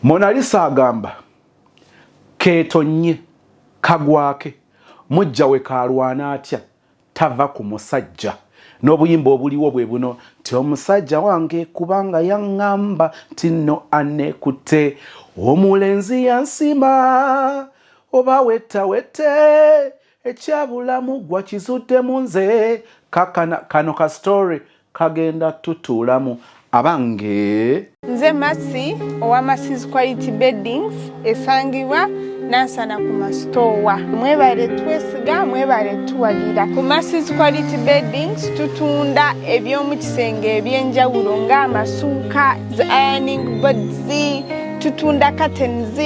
Mona Lisa agamba ketonye kagwake mujja we kalwana atya tava ku musajja n'obuyimba obuliwo bwe buno ti omusajja wange kubanga yaŋŋamba tinno anekute omulenzi yansima oba wette ekyabulamu gwa kizuddemu nze kano ka story kagenda tutuulamu abange nze Masi owa Masi's Quality Beddings esangibwa Nansana ku masitowa. Mwebale twesiga, mwebale tuwagira. Ku Masi's Quality Beddings tutunda ebyomu kisenge ebyenjawulo ng'amasuuka, ironing boards, tutunda curtains,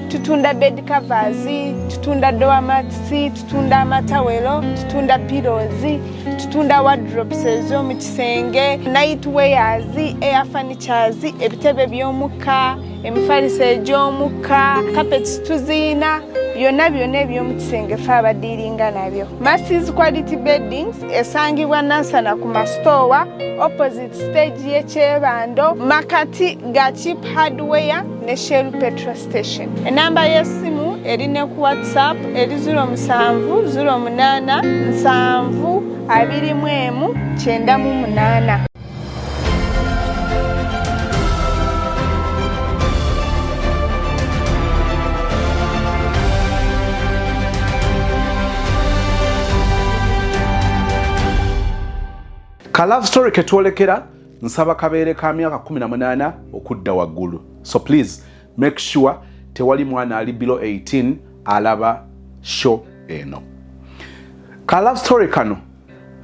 tutunda bed covers, tutunda door mats, tutunda amatawelo, tutunda pillows, tutunda wardrobes ez'omu kisenge, night wears, air furnitures, ebitebe by'omukka, emifaliso egy'omukka, carpets tuzina, byonna eby'omu kisenge fe abadiringa nabyo. Masi's Quality Beddings esangibwa Nansana ku masitowa opposite stage y'ekyebando makati ga Cheap Hardware ne Shell Petrol Station. Enamba y'essimu erine ku WhatsApp eri 0708 Ka love story ketwolekera nsaba kabeere ka myaka 18 okudda waggulu. So please make sure tewali mwana ali below 18 alaba show eno. Ka love story kano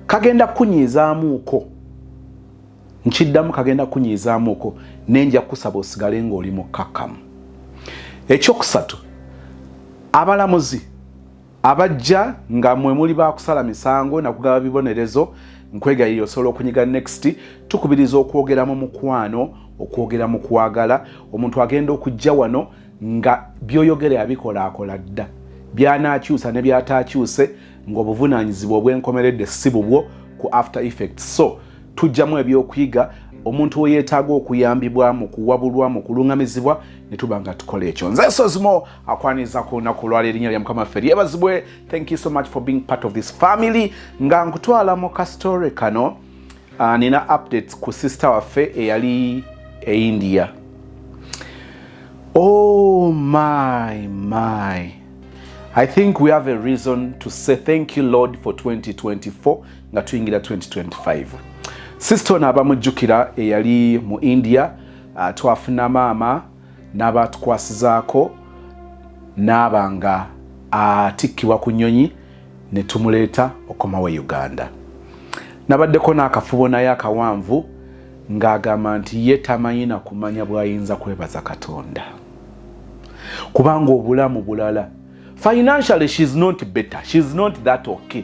kagenda kunyizaamuuko. Nchiddamu kagenda kunyizaamuuko nenja kusaba osigale ng'oli mukkakkamu. Ekyokusatu abalamuzi abajja nga mwe muli baakusala misango na kugaba bibonerezo nkwegayirira osobola okunyiga next tukubiriza okwogera mu mukwano okwogera mu kwagala omuntu agenda okujja wano nga byoyogere abikola akola dda byanakyusa ne byatakyuse ng'obuvunaanyizibwa obwenkomeredde si bubwo ku after effects. So tujjamu ebyokuyiga omuntu we yeetaaga okuyambibwa mu kuwabulwa mu kulungamizibwa ne tuba nga tukola ekyo. Nze Sozimo akwaniza ku lunaku lwaleero erinnya lya Mukama ffe lyebazibwe. Thank you so much for being part of this family. Nga nkutwala mu ka story kano nina updates ku sister waffe eyali India. Oh my. I think we have a reason to say thank you Lord for 2024 nga tuyingira 2025. Sister na abamujjukira eyali mu India twafuna maama n'abatukwasizaako n'abanga atikkibwa ku nnyonyi ne tumuleeta okomawo Uganda. Nabaddeko n'akafubo naye akawanvu ng'agamba nti ye tamanyi na kumanya bw'ayinza kwebaza Katonda kubanga obulamu bulala. Financially she's not better, she's not that okay.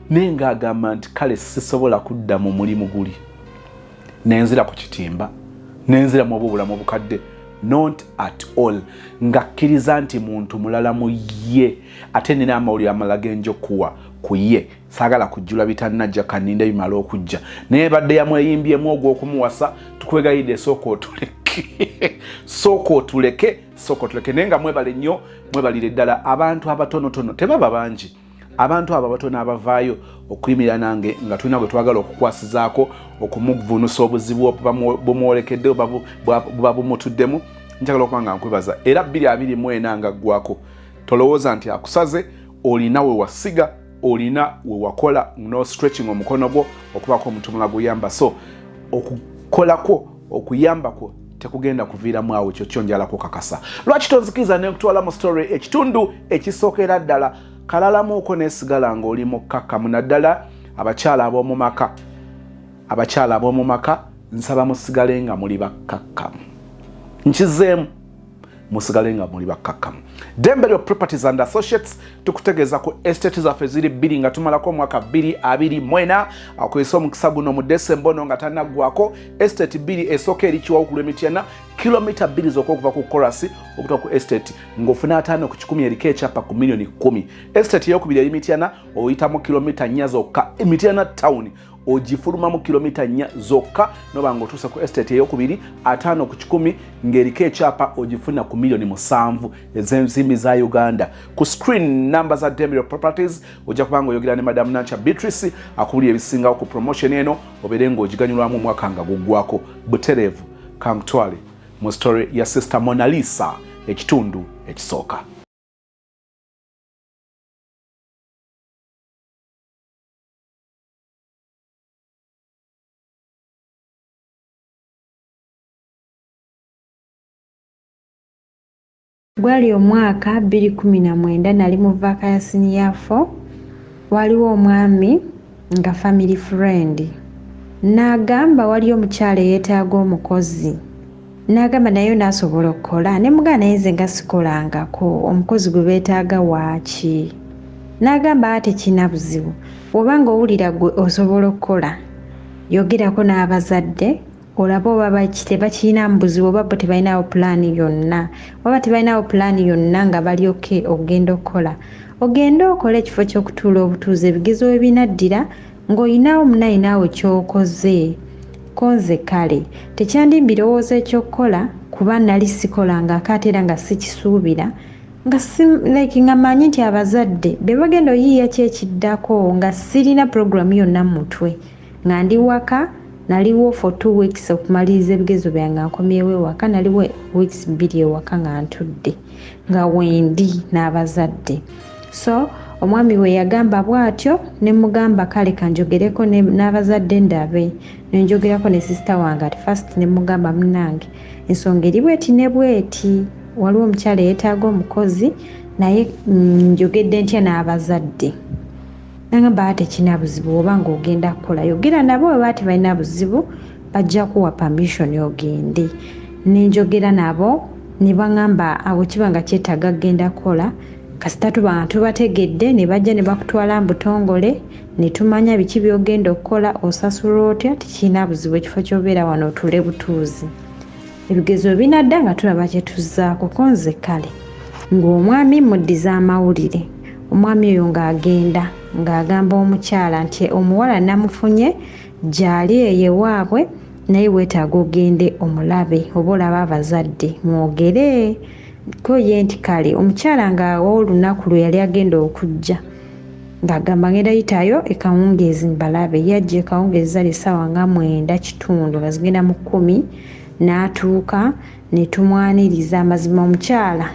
Nenga agamba nti kale sisobola kudda mu mulimu guli nenzira ku kitimba nenzira mu bulamu obukadde not at all ngakkiriza nti muntu mulala mu ye ate nina amawulire amalage njokuwa ku ye saagala kujjula bitannajja kaninde bimala okujja naye badde yamweyimbyemu ogwo okumuwasa tukwegayidde sooka otuleke nenga mwebale nnyo mwebalire ddala abantu abatonotono tebaba bangi abantu abo abatono abavaayo okuyimira nange nga tulina gwe twagala okukwasizaako okumuvunusa obuzibu bumwolekedde buba bumutuddemu njagala okuba nga nkwebaza era 2024 nga ggwako tolowooza nti akusaze olina we wasiga olina we wakola no stretching omukono gwo okubaako omutumula guyamba. So okukolako okuyambako tekugenda kuviiramu awo ekyo kyonjala kukakasa. Lwaki tonzikiriza nekutwala mu story ekitundu ekisookera ddala kalalamuuko nesigala ng'oli mukkakkamu naddala abakyala ab'omu maka nsaba musigale nga muli bakkakkamu. Nkizeemu musigale nga muli bakkakkamu. Dembelio Properties and Associates tukutegeeza ku estate zaffe ziri 2 nga tumalako omwaka 2024 akwesa omukisa guno mu Desemba ono nga tannaggwako estate 2 esooka eri Kiwawukulu Emityana kilomita 2 zokka okuva ku chorus okutuuka ku estate ng'ofuna 5 ku 10 eriko ekyapa ku million 10. Estate eyokubiri eri Mityana oyitamu kilomita 4 zokka. Mityana town ogifulumamu kilomita 4 zokka noba ng'otuusa ku estate eyokubiri 5 ku 10 ng'eriko ekyapa ogifuna ku million 7 ez'ensimbi za Uganda. Ku screen number za Demiro Properties ojja kubanga oyogera ne Madam Nancha Beatrice akubulira ebisingawo ku promotion eno obeere ng'ogiganyulwamu omwaka nga guggwako. Butereevu kankutwale mu story ya Sister Mona Lisa ekitundu ekisooka. Gwali omwaka 2019 nali mu vacation ya 4 waliwo omwami nga family friend n'agamba waliyo omukyala yeetaaga omukozi n'agamba naye n'asobola okukola ne mugana naye nze nga sikolangako omukozi gwe beetaaga waaki n'agamba ate kina buzibu obanga owulira gwe osobola okukola yogerako n'abazadde olaba oba tebakirina buzibu oba bo tebalinawo pulaani yonna oba tebalinawo pulaani yonna nga balyoke ogenda okukola ogenda okola ekifo ky'okutuula obutuuze ebigezo ebinaddira ng'olinawo munayinaawe ky'okoze konze kale tekyandi birowoozo ekyokukola kuba nali sikolangako ate era nga sikisuubira nga manyi nti abazadde be bagenda oyiiya kyekiddako nga sirina puroguramu yonna mu mutwe nga ndi waka naliwo for 2 weeks okumaliriza ebigezo byange nkomyewo ewaka naliwo weeks 2 ewaka nga ntudde nga wendi n'abazadde. So omwami we yagamba bw'atyo ne mugamba kale kanjogereko n'abazadde ndabe nenjogerako ne sister wange at first ne mugamba munange ensonga eri bweti ne bweti waliwo omukyala yeetaaga omukozi naye njogedde ntya n'abazadde nangamba ate kina buzibu oba ng'ogenda kukola yogera nabo oba tebalina buzibu bajja kuwa permission ogende nenjogera nabo ne baŋŋamba awo kiba nga kyetaaga genda kukola kasita tuba tubategedde ne bajja ne bakutwala mbutongole ne tumanya biki byogenda okukola osasula otya tekirina buzibu ekifo ky'obeera wano otule butuuzi ebigezo binadda nga tulaba kye tuzzaako konze kale ng'omwami muddiza amawulire omwami oyo ng'agenda ng'agamba omukyala nti omuwala namufunye gyali eyo waabwe naye weetaaga ogende omulabe oba olaba abazadde mwogere ko ye nti kale omukyala ng'awo olunaku lwe yali agenda okujja ng'agamba ngenda yitayo ekawungeezi mbalabe yajja ekawungeezi zali essaawa nga 9:30 nga zigenda mu 10 n'atuuka ne tumwaniriza amazima omukyala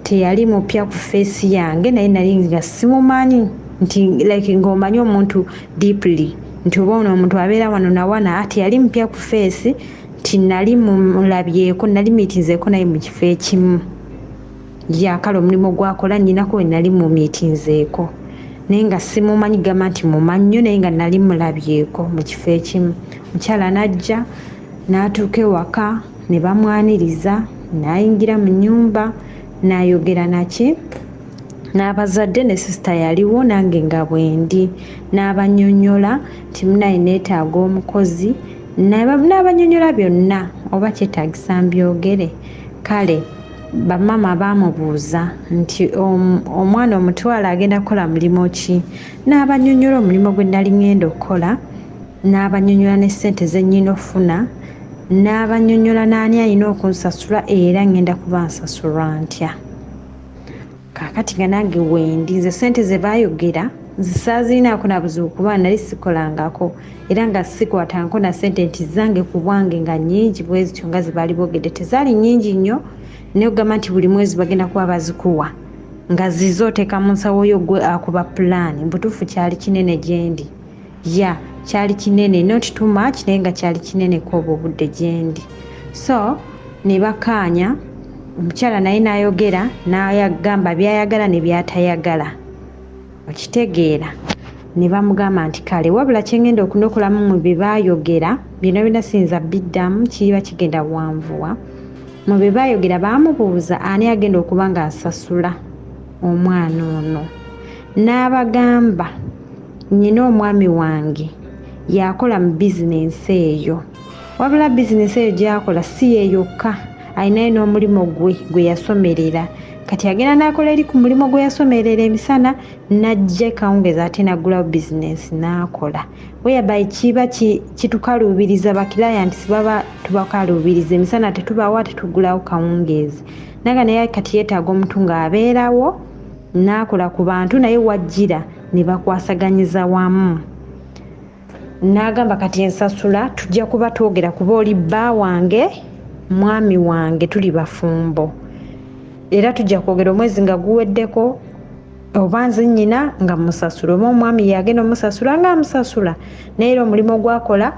teyali mupya ku feesi yange naye nali nga simumanyi nti like ng'omanyi omuntu deeply nti oba ono omuntu abeera wano nawana ati yali mupya ku feesi nti nali mulabyeko nali miitinzeeko naye mu kifo ekimu yakala omulimu gwakola nnyinako we nali mu miitinzeeko naye nga simumanyi gamba nti mumannyo naye nga nali mulabyeko mu kifo ekimu mukyala n'ajja n'atuuka ewaka ne bamwaniriza n'ayingira mu nnyumba n'ayogera naki n'abazadde ne sisita yaliwo nange nga bwendi n'abanyonyola nti munaye neetaaga omukozi n'abanyonyola byonna oba kyetaagisa mbyogere kale bamama baamubuuza nti omwana omutwala agenda kukola mulimu ki n'abanyonyola omulimu gwe nali ngenda okukola n'abanyonyola ne ssente ze nnyina ofuna n'abanyonyola n'ani alina okunsasula era ngenda kuba nsasulwa ntya kaakati nga nange wendi nze ssente ze baayogera nzisaazirinaako na buzibu kuba nali sikolangako era nga sikwatangako na ssente nti zange ku bwange nga nnyingi bwe zityo nga ze baali boogedde tezaali nnyingi nnyo naye ogamba nti buli mwezi bagenda kuba bazikuwa nga zize oteeka mu nsawo yo gwe akuba pulaani mbutuufu kyali kinene gyendi kyali kinene not too much naye nga kyali kinene kw'obwo obudde gyendi so ne bakaanya omukyala naye n'ayogera n'ayagamba byayagala ne byatayagala okitegeera ne bamugamba nti kale wabula kyengenda okunokolamu mu bye baayogera bino binasiyinza biddamu kiba kigenda bwanvuwa mu bye baayogera baamubuuza ani agenda okuba ng'asasula omwana ono n'abagamba nnyina omwami wange yakola mu bizinensi eyo wabula bizinesi eyo gy'akola si ye yokka, alinayo n'omulimu gwe yasomerera. Kati agenda n'akola eri ku mulimu gwe yasomerera emisana n'ajja kawungeezi ate n'aggulawo bizinesi n'akola. Whereby kiba kitukaluubiriza bakilayantisi baba tubakaluubiriza emisana tetubawa tetuggulawo kawungeezi. Naga naye kati yeetaaga omuntu ng'abeerawo n'akola ku bantu naye wajjira ne bakwasaganyiza wamu. N'agamba kati ensasula tujja kuba twogera kuba oli bba wange mwami wange tuli bafumbo. Era tujja kwogera omwezi nga guweddeko oba nze nnyina nga musasula oba omwami yagenda omusasula nga amusasula. Naye era omulimu gwakola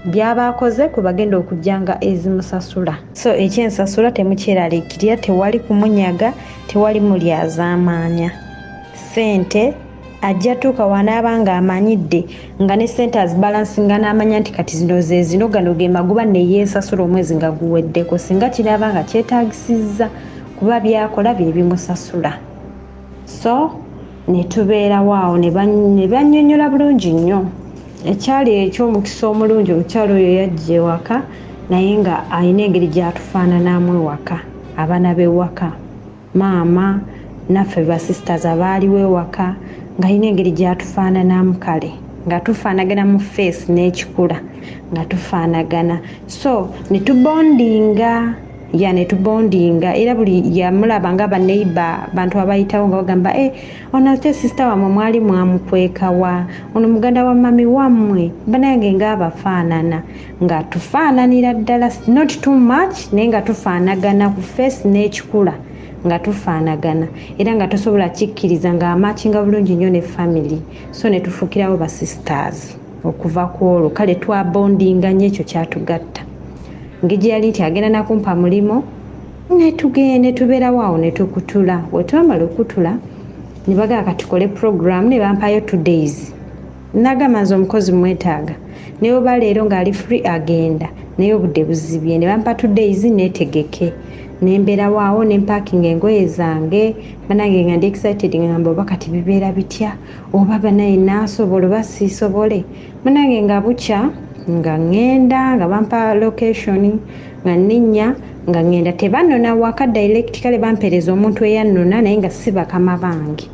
by'abaakoze kwe bagenda okujja nga ezimusasula. So ekyensasula temukyeraliikirira, tewali kumunyaga, tewali mulyazaamaanya. Ssente ajja tuuka wanaaba ng'amanyidde nga ne ssente azibalansinga n'amanya nti kati zino ze zino gano ge magoba ne yeesasula omwezi nga guweddeko singa kiraba nga kyetaagisizza kuba byakola bye bimusasula. So ne tubeerawo awo ne bannyonnyola bulungi nnyo. Ekyali eky'omukisa omulungi omukyalo oyo yajja ewaka naye nga alina engeri gy'atufaananamu ewaka, abaana b'ewaka, maama naffe basisters abaaliwo ewaka ng'alina engeri gy'atufaananamu kale nga tufaanagana mu face n'ekikula nga tufaanagana. So ne tubondinga era buli yamulaba nga baneiba bantu abayitawo nga bagamba ono ate sisita wamwe mwali mwamukwekawa, ono muganda wa mami wammwe, banange ng'abafaanana nga tufaananira ddala, not too much naye nga tufaanagana ku face n'ekikula nga tufaanagana era nga tosobola kikkiriza nga amakinga bulungi nnyo ne family. So ne tufuukirawo ba sisters okuva ku olwo kale twabondinga nnyo, ekyo kyatugatta. Ngigi yali nti agenda nakumpa mulimu ne tubeerawo awo ne tukutula. Bwe twamala okutula ne bagamba katukole program ne bampayo 2 days. Nagamba nze omukozi mwetaaga naye oba leero ng'ali free agenda naye obudde buzibye, ne bampa 2 days neetegeke. Ne mbeerawo awo ne mpakinga engoye zange, banange nga ndi excited ngamba oba kati bibeera bitya oba banaye naasobola oba siisobole. Banange nga bukya nga ngenda nga bampa location nga nninnya nga ngenda tebanona waka direct, kale bampeereza omuntu eyannona naye nga si bakama bange.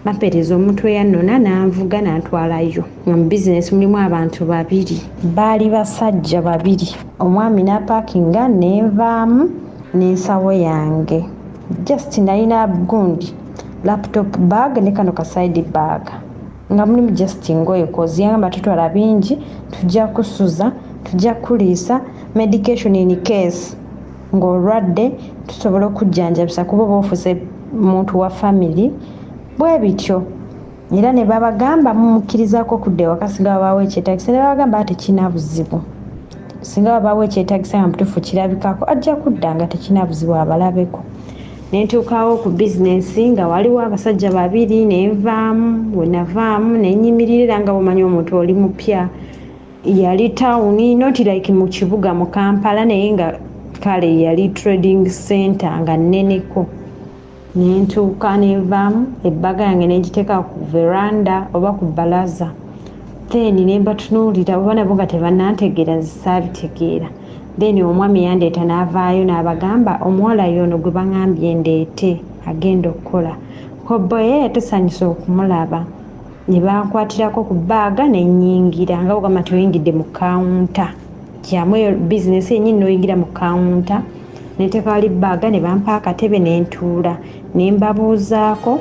Bampeereza omuntu eyannona n'anvuga n'antwalayo. Mu bizinesi mulimu abantu 2, baali basajja 2. Omwami n'apakinga nenvaamu n'ensawo yange, just nalina gundi laptop bag ne kano ka side bag nga mulimu just ngoye kozi yangamba tutwala bingi, tujja kusuza, tujja kuliisa medication in case ng'olwadde tusobola okujjanjabisa kuba oba ofuuse muntu wa family bwe bityo. Era ne babagamba mumukkirizaako okudda ewaka singa babaawo ekyetaagisa, ne babagamba ate kina buzibu singa babaawo ekyetaagisa nga mutuufu kirabikako ajja kudda nga tekina buzibu abalabeko. Ne ntuukawo ku bizinesi nga waliwo abasajja 2 nenvaamu. Bwe navaamu ne nnyimirira nga bw'omanyi omuntu oli mupya, yali tawuni not like mu kibuga mu Kampala naye nga kale yali trading center nga nneneko. Ne ntuuka nenvaamu ebbaga yange ne ngiteeka ku veranda oba ku balaza, then ne mbatunuulira oba nabo nga tebannantegeera nze saabitegeera. Then omwami yandeeta n'avaayo n'abagamba omuwala y'ono gwe baŋŋambye ndeete agenda okukola. Kobbo ye yatusanyusa okumulaba. Ne bankwatirako ku bbaaga ne nnyingira nga bw'ogamba nti oyingidde mu kawunta. Kyamu eyo bizinesi yennyini n'oyingira mu kawunta. Ne nteeka wali bbaaga ne bampa akatebe ne ntuula. Ne mbabuuzaako.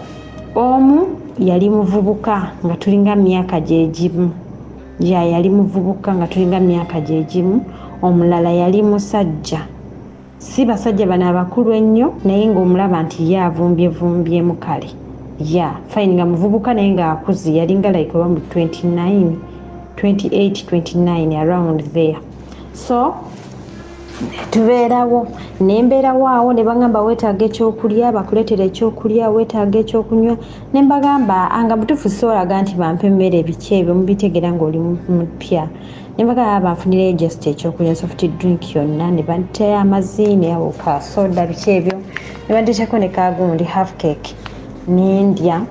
Omu yali muvubuka nga tulinga myaka gye gimu. Yali muvubuka nga tulinga myaka gye gimu. Omulala yali musajja, si basajja bano abakulu ennyo naye ng'omulaba nti ye avumbyevumbyemu kale. Fine nga muvubuka naye ng'akuze, yalinga like oba mu 28, 29 around there. So tubeerawo ne mbeerawo awo ne bagamba weetaaga ekyokulya, bakuleetera ekyokulya, weetaaga ekyokunywa. Ne mbagamba anga mutuufu sisobolaga nti bampe emmere biki ebyo mubitegeera ng'oli mupya. Ne mbagamba banfunireyo just ekyokulya soft drink yonna, ne banteerayo amazzi ne ka soda biki ebyo, ne banteekako ne kagundi half cake ne ndya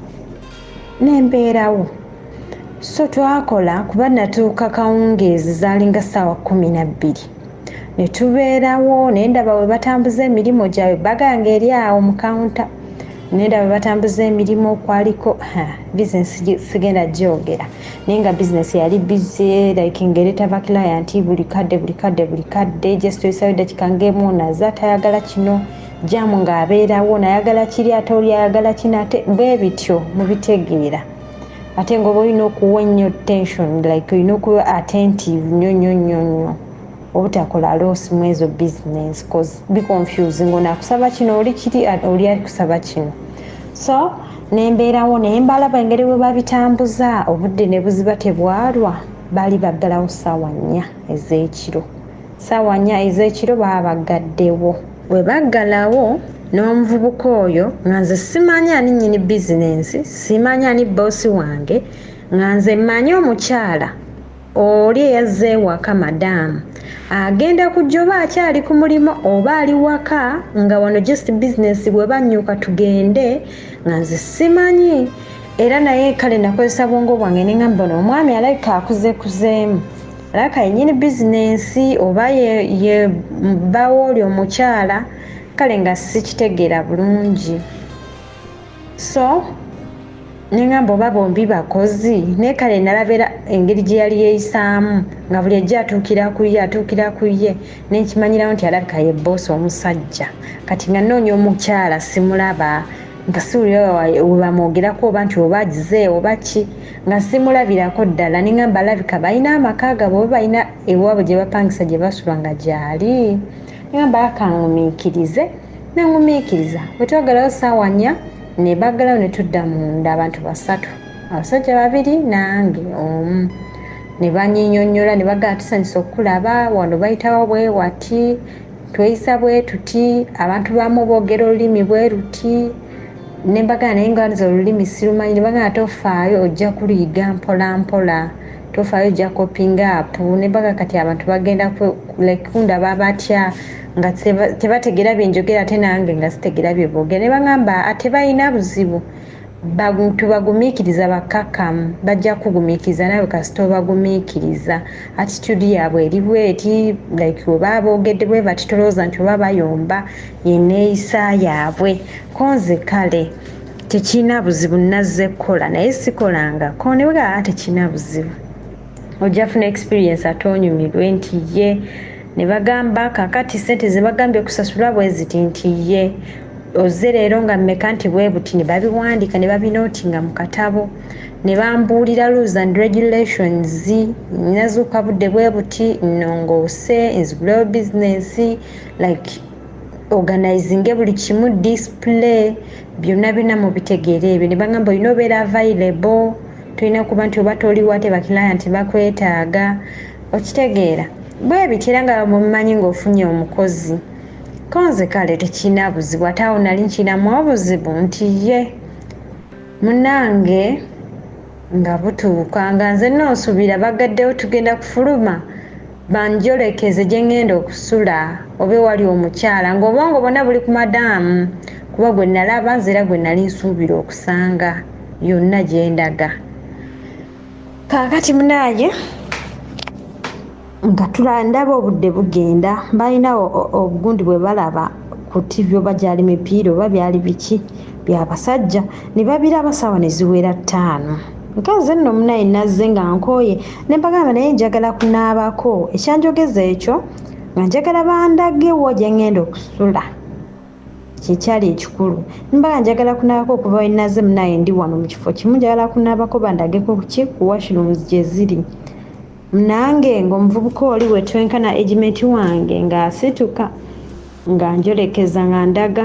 ne mbeerawo. So twakola kuba natuuka kawungeezi zaalinga ssaawa 12. ne tubeerawo naye ndaba bwe batambuza emirimu gyabwe baganga eri awo mu kawunta naye ndaba bwe batambuza emirimu kwaliko bizinesi sigenda gyogera naye nga bizinesi yali bize like ng'ereetava client buli kadde just oyisayo dakika ng'emu naza tayagala kino jamu ng'abeerawo nayagala kiri ate oli ayagala kino ate bwe bityo mubitegeera ate ng'oba olina okuwa ennyo tension like olina okuba attentive nnyo obutakola loss mu ezo business cause biconfusing onaakusaba kino oli kiri oli akusaba kino so nembeerawo naye mbalaba engeri bwe babitambuza obudde ne buziba tebwalwa baali baggalawo ssaawa 4 ez'ekiro ssaawa 4 ez'ekiro baba baggaddewo bwe baggalawo n'omuvubuka oyo nga nze simanyi ani nnyini bizinensi simanyi ani boosi wange nga nze mmanyi omukyala oli eyazze ewaka madamu agenda kujja oba akyali ku mulimu oba ali waka nga wano just business bwe bannyuka tugende nga nze simanyi era naye kale nakozesa bwongo bwange ne ngamba omwami alabika akuzeekuzeemu alabika yennyini bizinensi oba ye bbawo oli omukyala kale nga sikitegeera bulungi so nengamba oba bombi bakozi naye kale nalabera engeri gye yali yeeyisaamu nga buli ejja atuukira ku ye nenkimanyirawo nti alabika ye boosi omusajja kati nga nnoonya omukyala simulaba nga siwulira webamwogerako oba nti oba agize oba ki nga simulabirako ddala nengamba alabika balina amaka gabwe oba balina ewaabwe gye bapangisa gye basula nga gyali nengamba akangumiikirize nengumiikiriza bwe twagalawo ssaawa 4 ne baggalawo ne tudda munda abantu 3 abasajja 2 nange omu ne banyinyonnyola ne bagala tusanyusa okulaba wano bayitawo bwe wati tweyisa bwe tuti abantu bamu boogera olulimi bwe ruti ne mbagala naye nga nze olulimi sirumanyi ne bagala tofaayo ojja kuliyiga mpola mpola tofaayo ojja kopinga apu ne mbagala kati abantu bagenda kundaba batya nga tebategeera byenjogera ate nange nga sitegeera bye boogera ne bagamba ate balina buzibu tubagumiikiriza bakkakkamu bajja kugumiikiriza nawe kasita obagumiikiriza attitude yaabwe eri bweti like oba boogedde bwe bati tolowooza nti oba bayomba yeneeyisa yaabwe konze kale tekirina buzibu nazze kukola naye sikolangako ne bwegala tekirina buzibu ojja funa experience ate onyumirwe nti ye ne bagamba kakati sente ze bagambye kusasula bwe ziti nti ye ozze leero nga mmeka nti bwe buti ne babiwandiika ne babinootinga mu katabo ne bambuulira rules and regulations ninazuuka budde bwe buti nnongoose nzigulawo business like organizing buli kimu display byonna mubitegeera ebyo ne bagamba olina obeera available tulina kuba nti oba toliwo ate bakilianti bakwetaaga okitegeera bwe bitera nga mumanyi ng'ofunye omukozi konze kale tekirina buzibu ate awo nali nkiramu obuzibu nti ye munange nga butuuka nga nze noosubira bagaddewo tugenda kufuluma banjolekeze gye ngenda okusula oba wali omukyala ng'obwongo bwonna buli ku madaamu kuba gwe nalaba nze era gwe nali nsuubira okusanga yonna gye ndaga kaakati munaaye nga tulandaba obudde bugenda balina obugundi bwe balaba ku TV oba gyali mipiira oba byali biki byabasajja ne babiraba ssaawa ne ziwera 5 nkanze nno munaye nazze nga nkooye ne mbagamba naye njagala kunaabako ekyanjogeza ekyo nga njagala bandage wo gye ngenda okusula kyekyali ekikulu mbaga njagala kunaabako okuva we nazze munaye ndi wano mu kifo kimu njagala kunaabako bandageko kuki ku washrooms gye ziri nange ng'omuvubuka oli we twenkana egimenti wange ng'asituka nga njolekeza nga ndaga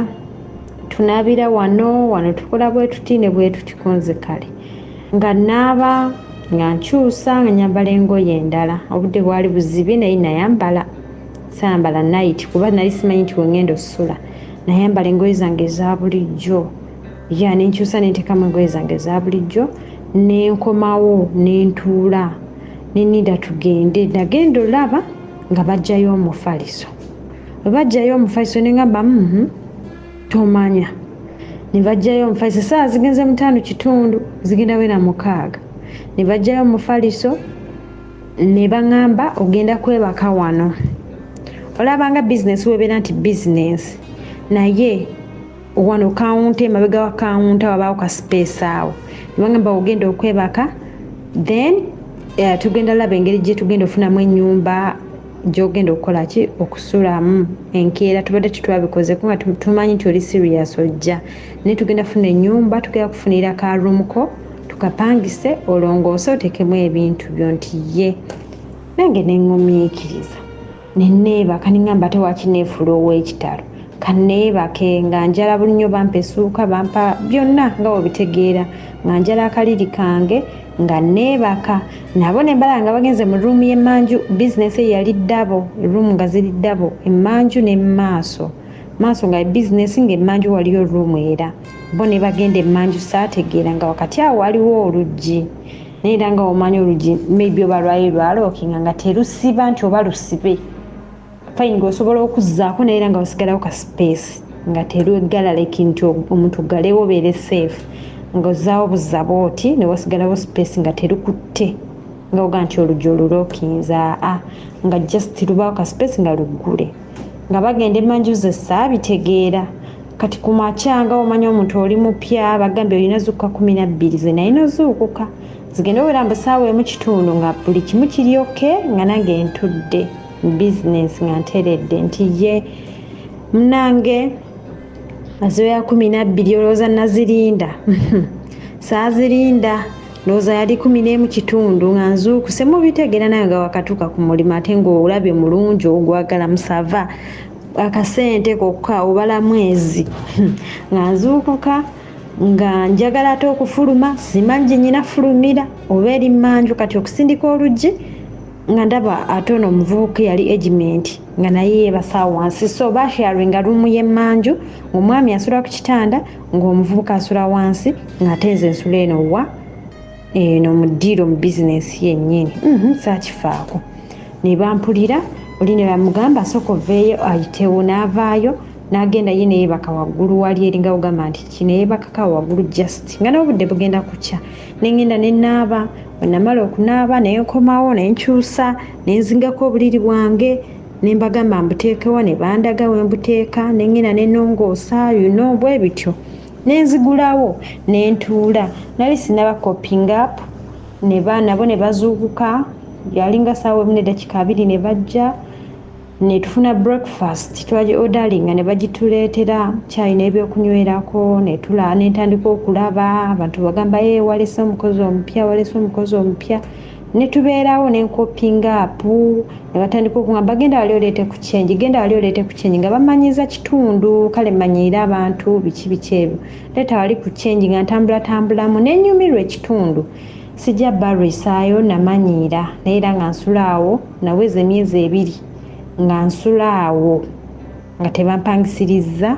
tunaabira wano tukola bwe tuti ne bwe tutikonze kale nga naaba nga nkyusa nga nyambala engoye endala obudde bwali buzibi naye nayambala sayambala night kuba nali simanyi nti wengenda osula nayambala engoye zange eza bulijjo nenkyusa nentekamu engoye zange eza bulijjo nenkomawo nentuula nenida tugende nagenda olaba nga bajjayo omufaliso bwe bajjayo omufaliso nengamba tomanya ne bajjayo omufaliso saa zigenze 5:30 zigenda wena 6 ne bajjayo omufaliso ne baŋŋamba ogenda kwebaka wano olabanga business webeera nti business naye wano counter mabega wa counter wabaawo ka space awo nibagamba ogenda okwebaka then tugenda laba engeri gye tugenda ofunamu ennyumba gy'ogenda okukola ki okusulamu enkeera tubadde tutwabikozeko nga tumanyi nti oli serious ojja naye tugenda funa ennyumba tugenda kufunira ka room ko tukapangise olongoose otekemu ebintu byo nti ye nange neŋŋumiikiriza neneebaka niŋŋamba ate wakineefula ow'ekitalo kaneebake nga njala buli nnyo bampa essuuka bampa byonna nga webitegeera nga njala akaliri kange nga neebaka nabo nembala nga bagenze mu ruumu y'emmanju bizinesi eyali ddabo ruumu nga ziri ddabo emmanju n'emmaaso maaso nga bizinesi ng'emmanju waliyo ruumu era bo ne bagenda emmanju saategeera nga wakati awo waliwo oluggi naye era nga omanyi oluggi maybe oba lwali lwalookinga nga terusiba nti oba lusibe fine ng'osobola okuzzaako naye era nga osigalawo ka space nga terweggala like nti omuntu galewo obeere safe ng'ozzaawo buzza bwoti ne wasigalawo space nga terukutte nga oga nti oluggi olulookinza nga just lubaawo ka space nga luggule nga bagenda emmanju ze saabitegeera kati ku makya nga omanya omuntu oli mupya bagambye olina zuukuka 12 ze naye nozuukuka zigenda obeera mbu ssaawa emu kitundu nga buli kimu kiri oke nga nange ntudde business nga nteredde nti ye munange aziweya 12 olowooza nazirinda saazirinda ndowooza yali 11 kitundu nga nzuukuse mubitegeera naye nga wakatuuka ku mulimu ate ng'olabye mulungi ogwagala musava akasente kokka obala mwezi nga nzuukuka nga njagala ate okufuluma simanyi gye nnyina fulumira oba eri mmanju kati okusindika oluggi nga ndaba ate ono omuvubuka yali egiment nga naye yeebasa wansi so basharinga ruumu y'emmanju ng'omwami asula ku kitanda ng'omuvubuka asula wansi ng'ate nze nsula eno wa eno mu ddiiro mu bizinesi yennyini saakifaako ne bampulira oli ne bamugamba asooka oveeyo ayitewo n'avaayo n'agenda ye ne yeebaka waggulu wali eringa ogamba nti kino yeebakaka waggulu just nga n'obudde bugenda kukya nengenda ne naaba namala okunaaba naye nkomawo ne nkyusa ne nzingako obuliri bwange ne mbagamba mbuteekewo ne bandaga we mbuteeka nengenda ne nongoosa bwe bityo ne nzigulawo ne ntuula nali sinaba coping up ne nabo ne bazuukuka yalinga ssaawa 1:2 ne bajja ne tufuna breakfast twaje ordaringa ne bagituleetera chai n'ebyokunywerako ne tula ne ntandika okulaba abantu bagamba walese omukozi omupya ne tubeerawo ne coping up ne batandika okugamba genda wali oleete ku change nga bamanyiza kitundu kale manyiira abantu biki ebyo leeta wali ku change nga ntambulamu n'ennyumirwa ekitundu sijja barisaayo namanyiira naye era nga nsulaawo naweza emyezi 2 nga nsulaawo nga tebampangisiriza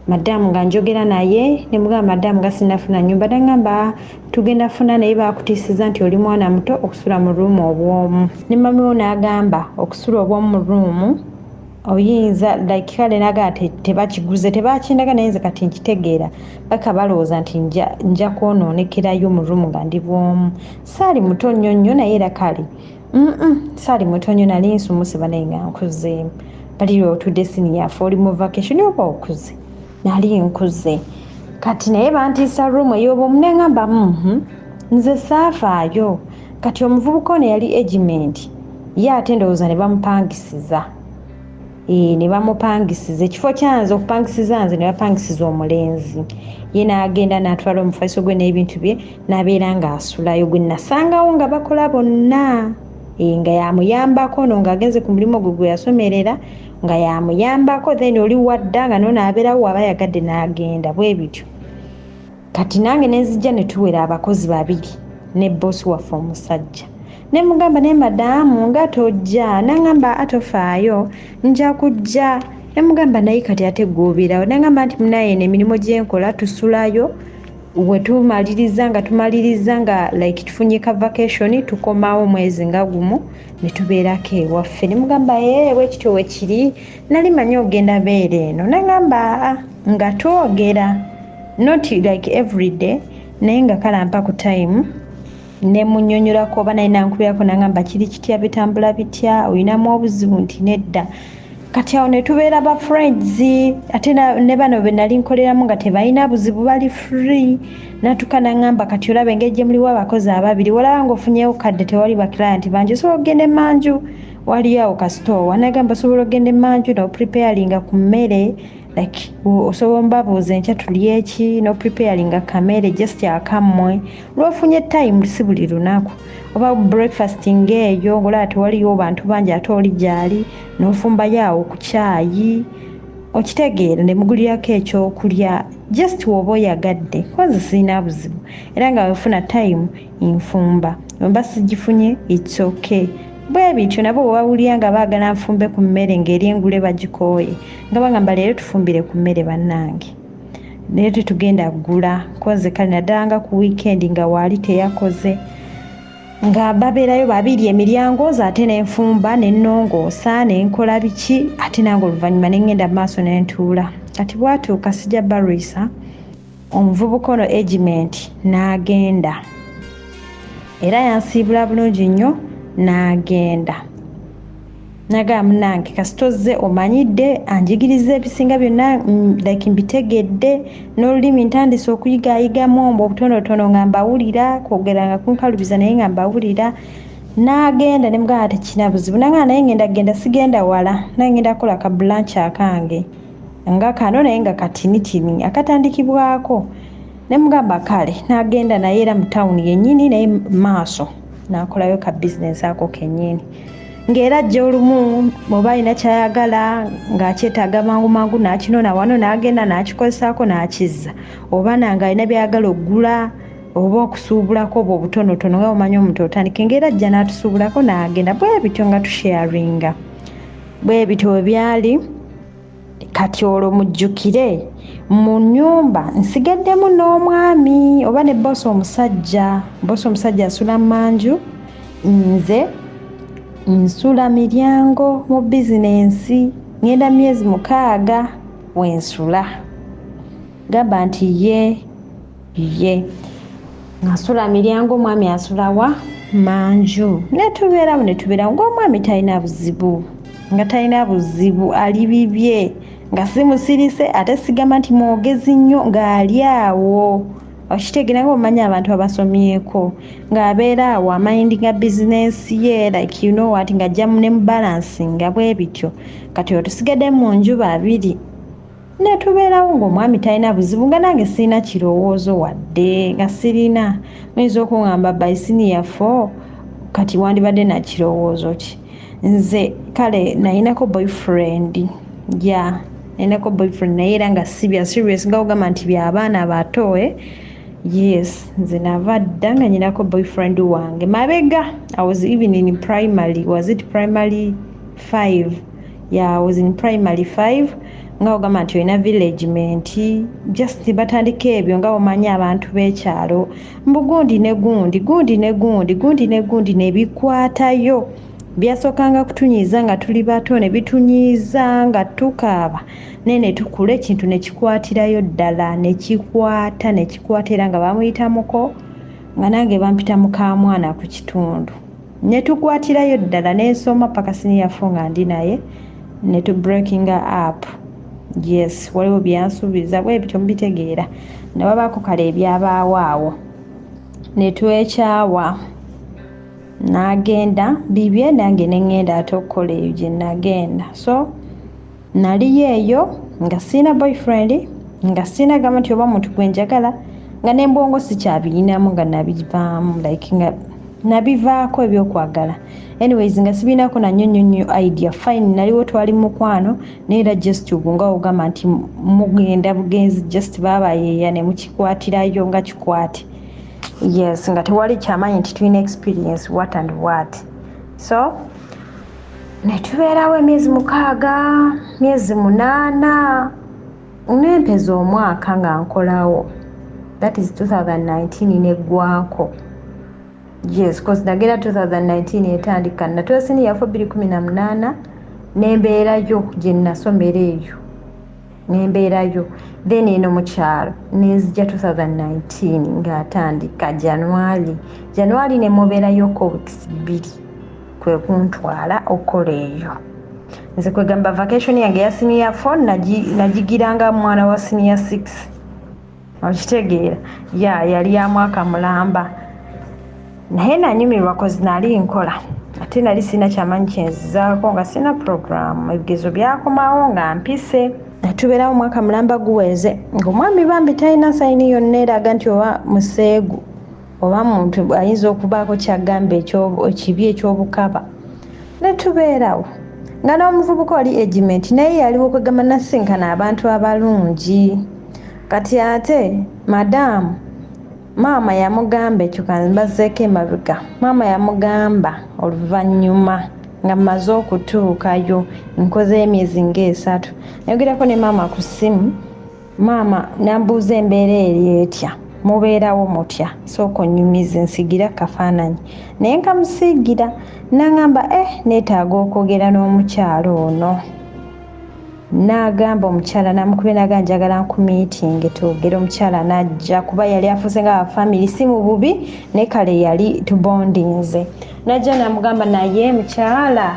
madamu nga njogera naye ne mugamba madamu nga sinafuna nyumba nagamba tugenda funa naye bakutiisiza nti oli mwana muto okusula mu ruumu obwomu ne mamiwo n'agamba okusula obwomu mu ruumu oyinza like kale naga tebakiguze tebakindaga naye nze kati nkitegeera baka balowooza nti nja kwonoonekerayo mu ruumu nga ndi bwomu saali muto nnyo naye era kale saali muto nnyo nali nsumusiba naye nga nkuzeemu bali otudde siniyafu oli mu vacation oba okuze nali nkuze kati naye bantiisa ruumu ey'obwomu ne ngamba nze saafaayo kati omuvubuka ono yali egiment ye ate ndowooza ne bamupangisiza ne bamupangisiza ekifo kyanze okupangisiza nze ne bapangisiza omulenzi ye n'agenda n'atwala omufaliso gwe n'ebintu bye n'abeera ng'asulayo gwe nasangawo nga bakola bonna nga yamuyambako ono ng'agenze ku mulimu gwe yasomerera nga yamuyambako then oli wadda nga noono abeerawo aba yagadde n'agenda bwe bityo kati nange nenzijja ne tuwera abakozi 2 ne bossi waffe omusajja ne mugamba ne madamu nga tojja nangamba atofaayo nja kujja ne mugamba naye kati ate gooberawo nangamba nti munaye n'emirimu gyenkola tusulayo tumaliriza nga like tufunye ka vacation tukomawo mwezi nga gumu ne tubeerako ewaffe ne mugamba bwekityo wekiri nali manyi ogenda beera eno nangamba nga twogera not like every day naye nga kalampa ku time ne munnyonnyolako oba naye nankubirako nangamba kiri kitya bitambula bitya olinamu obuzibu nti nedda kati awo ne tubeera ba friends ate ne bano be nali nkoleramu nga tebalina buzibu bali free natukana ngamba kati olabe engeri gye muliwo abakozi ababiri walaba ng'ofunyeewo kadde tewali ba client bangi osobola ogenda emanju waliyo awo kasitoowa nagamba osobola ogenda emanju no preparinga ku mmere like osobola mbabuuza enkya tulya eki no preparinga kamere just akammwe lwofunye time si buli lunaku oba breakfasting eyo ngolaba tewaliyo bantu bangi ate oli gyali n'ofumbayo awo ku kyayi okitegeera ne mugulirako ekyokulya just woba oyagadde kozi sirina buzibu era nga wefuna time nfumba mba sigifunye it's okay bwe bityo nabo bwebawulira nga baagala nfumbe ku mmere ng'eri engule bagikooye nga bagamba leero tufumbire ku mmere bannange leero tetugenda ggula koze kale naddala nga ku weekend nga waali teyakoze nga babeerayo babiri emiryango ate n'enfumba n'ennongoosa n'enkola biki ate nange oluvannyuma n'engenda mu maaso n'entuula kati bwatuuka sijja barwisa omuvubuka ono egiment n'agenda era yansiibula bulungi nnyo n'agenda nagamba munnange kasitozze omanyidde anjigiriza ebisinga byonna like mbitegedde n'olulimi ntandise okuyigayigamu ombo obutonotono nga mbawulira kwogera nga kunkalubiza naye nga mbawulira n'agenda ne mugamba tekina buzibu nanga naye ngenda sigenda wala naye ngenda kukola ka branch akange nga kano naye nga katinitini akatandikibwako ne mugamba kale n'agenda naye era mu tawuni yennyini naye maaso n'akolayo ka business ako kennyini ng'era ajja olumu oba alina kyayagala ng'akyetaaga mangu n'akinona wano n'agenda n'akikozesaako n'akizza oba nange alina byayagala oggula oba okusuubulako obwo obutonotono nga bumanyi omuntu otandike ng'era ajja n'atusuubulako n'agenda bwe bityo nga tusharinga bwe bityo bwe byali kati olwo mujjukire mu nnyumba nsigaddemu n'omwami oba ne bosi omusajja asula mmanju nze nsula miryango mu bizinensi ngenda myezi 6 wensula gamba nti ye nasula miryango omwami asulawa manju netubeeramu ng'omwami talina buzibu ali bibye nga simusirise ate sigamba nti mwogezi nnyo ng'ali awo okitegeera nga omanyi abantu abasomyeko ng'abeera awo amindinga bizinensi ye like you know what ng'ajja ne mubalansinga bwe bityo kati otusigadde mu nju babiri netubeerawo ng'omwami talina buzibu nga nange sirina kirowoozo wadde nga sirina muyinza okuŋŋamba by senior 4 kati wandibadde na kirowoozo ki nze kale nayinako boyfriend nayinako boyfriend naye era nga sibya serious nga ogamba nti by'abaana bato yes nze nava dda nga nyinako boyfriend wange mabega I was even in primary was it primary 5 yeah I was in primary 5 nga ogamba nti olina villagement just batandika ebyo nga omanyi abantu b'ekyalo mbugundi negundi nebikwatayo byasookanga kutunyiiza nga tuli bato ne bitunyiiza nga tukaaba nene tukula ekintu nekikwatirayo ddala nekikwata era nga bamuyitamuko nga nange bampita mukamwana ku kitundu netukwatirayo ddala nensoma paka siniyafu nga ndi naye netubreakinga up yes waliwo byansuubiza bwe bityo mubitegeera ne babaako kale ebyabaawo awo netwekyawa n'agenda bibye nange nengenda ate okukola ebyo gye nagenda so nali eyo nga sina boyfriend nga sina gamba nti oba muntu gwenjagala nga nembongo sikyabirinamu nga nabivaamu like nga nabivaako ebyokwagala anyways nga sibinako na nyonyonyo idea fine naliwo twali mukwano neera just ubu nga ogamba nti mugenda bugenzi just babayeeya ne mukikwatirayo nga kikwate yes nga tewali kyamanyi nti tulina experience what and what so netubeerawo emyezi 6 myezi 8 nempeza omwaka nga nkolawo that is 2019 neggwako yes cause nagera 2019 etandika natuwa siniyafu 2018 nembeerayo gye nasomera eyo nembeerayo then eno mu kyalo nezija 2019 ng'atandika January ne mubeerayoko weeks 2 kwe kuntwala okola eyo nze kwegamba vacation yange ya senior 4 nagigiranga mwana wa senior 6 okitegeera yali ya mwaka mulamba naye nanyumirwa kozi nali nkola ate nali sina kyamanyi kyenzizaako nga sina program ebigezo byakomawo nga mpise natubeerawo mwaka mulamba guweze ngaomwami bambi talina sayini yonna eraga nti oba museegu oba muntu ayinza okubaako kyagamba ekibi ekyobukaba netubeerawo nga n'omuvubuka oli egiment naye yaliwo okwegamba nasinkana abantu abalungi kati ate madamu maama yamugamba ekyo kanbazeeko emabega maama yamugamba oluvannyuma nga mmaze okutuukayo nkoze emyezi nga3 nayogerako ne maama ku ssimu maama nambuuza embeera eri etya mubeerawo mutya sooka onyumize nsigira kafaananyi naye nkamusiigira nagamba neetaaga okwogera n'omukyalo ono nagamba omukyala namukubye naga njagala nkumiitinge twogere omukyala najja kuba yali afuuse nga family si mu bubi naye kale yali tubondinze najja namugamba naye mukyala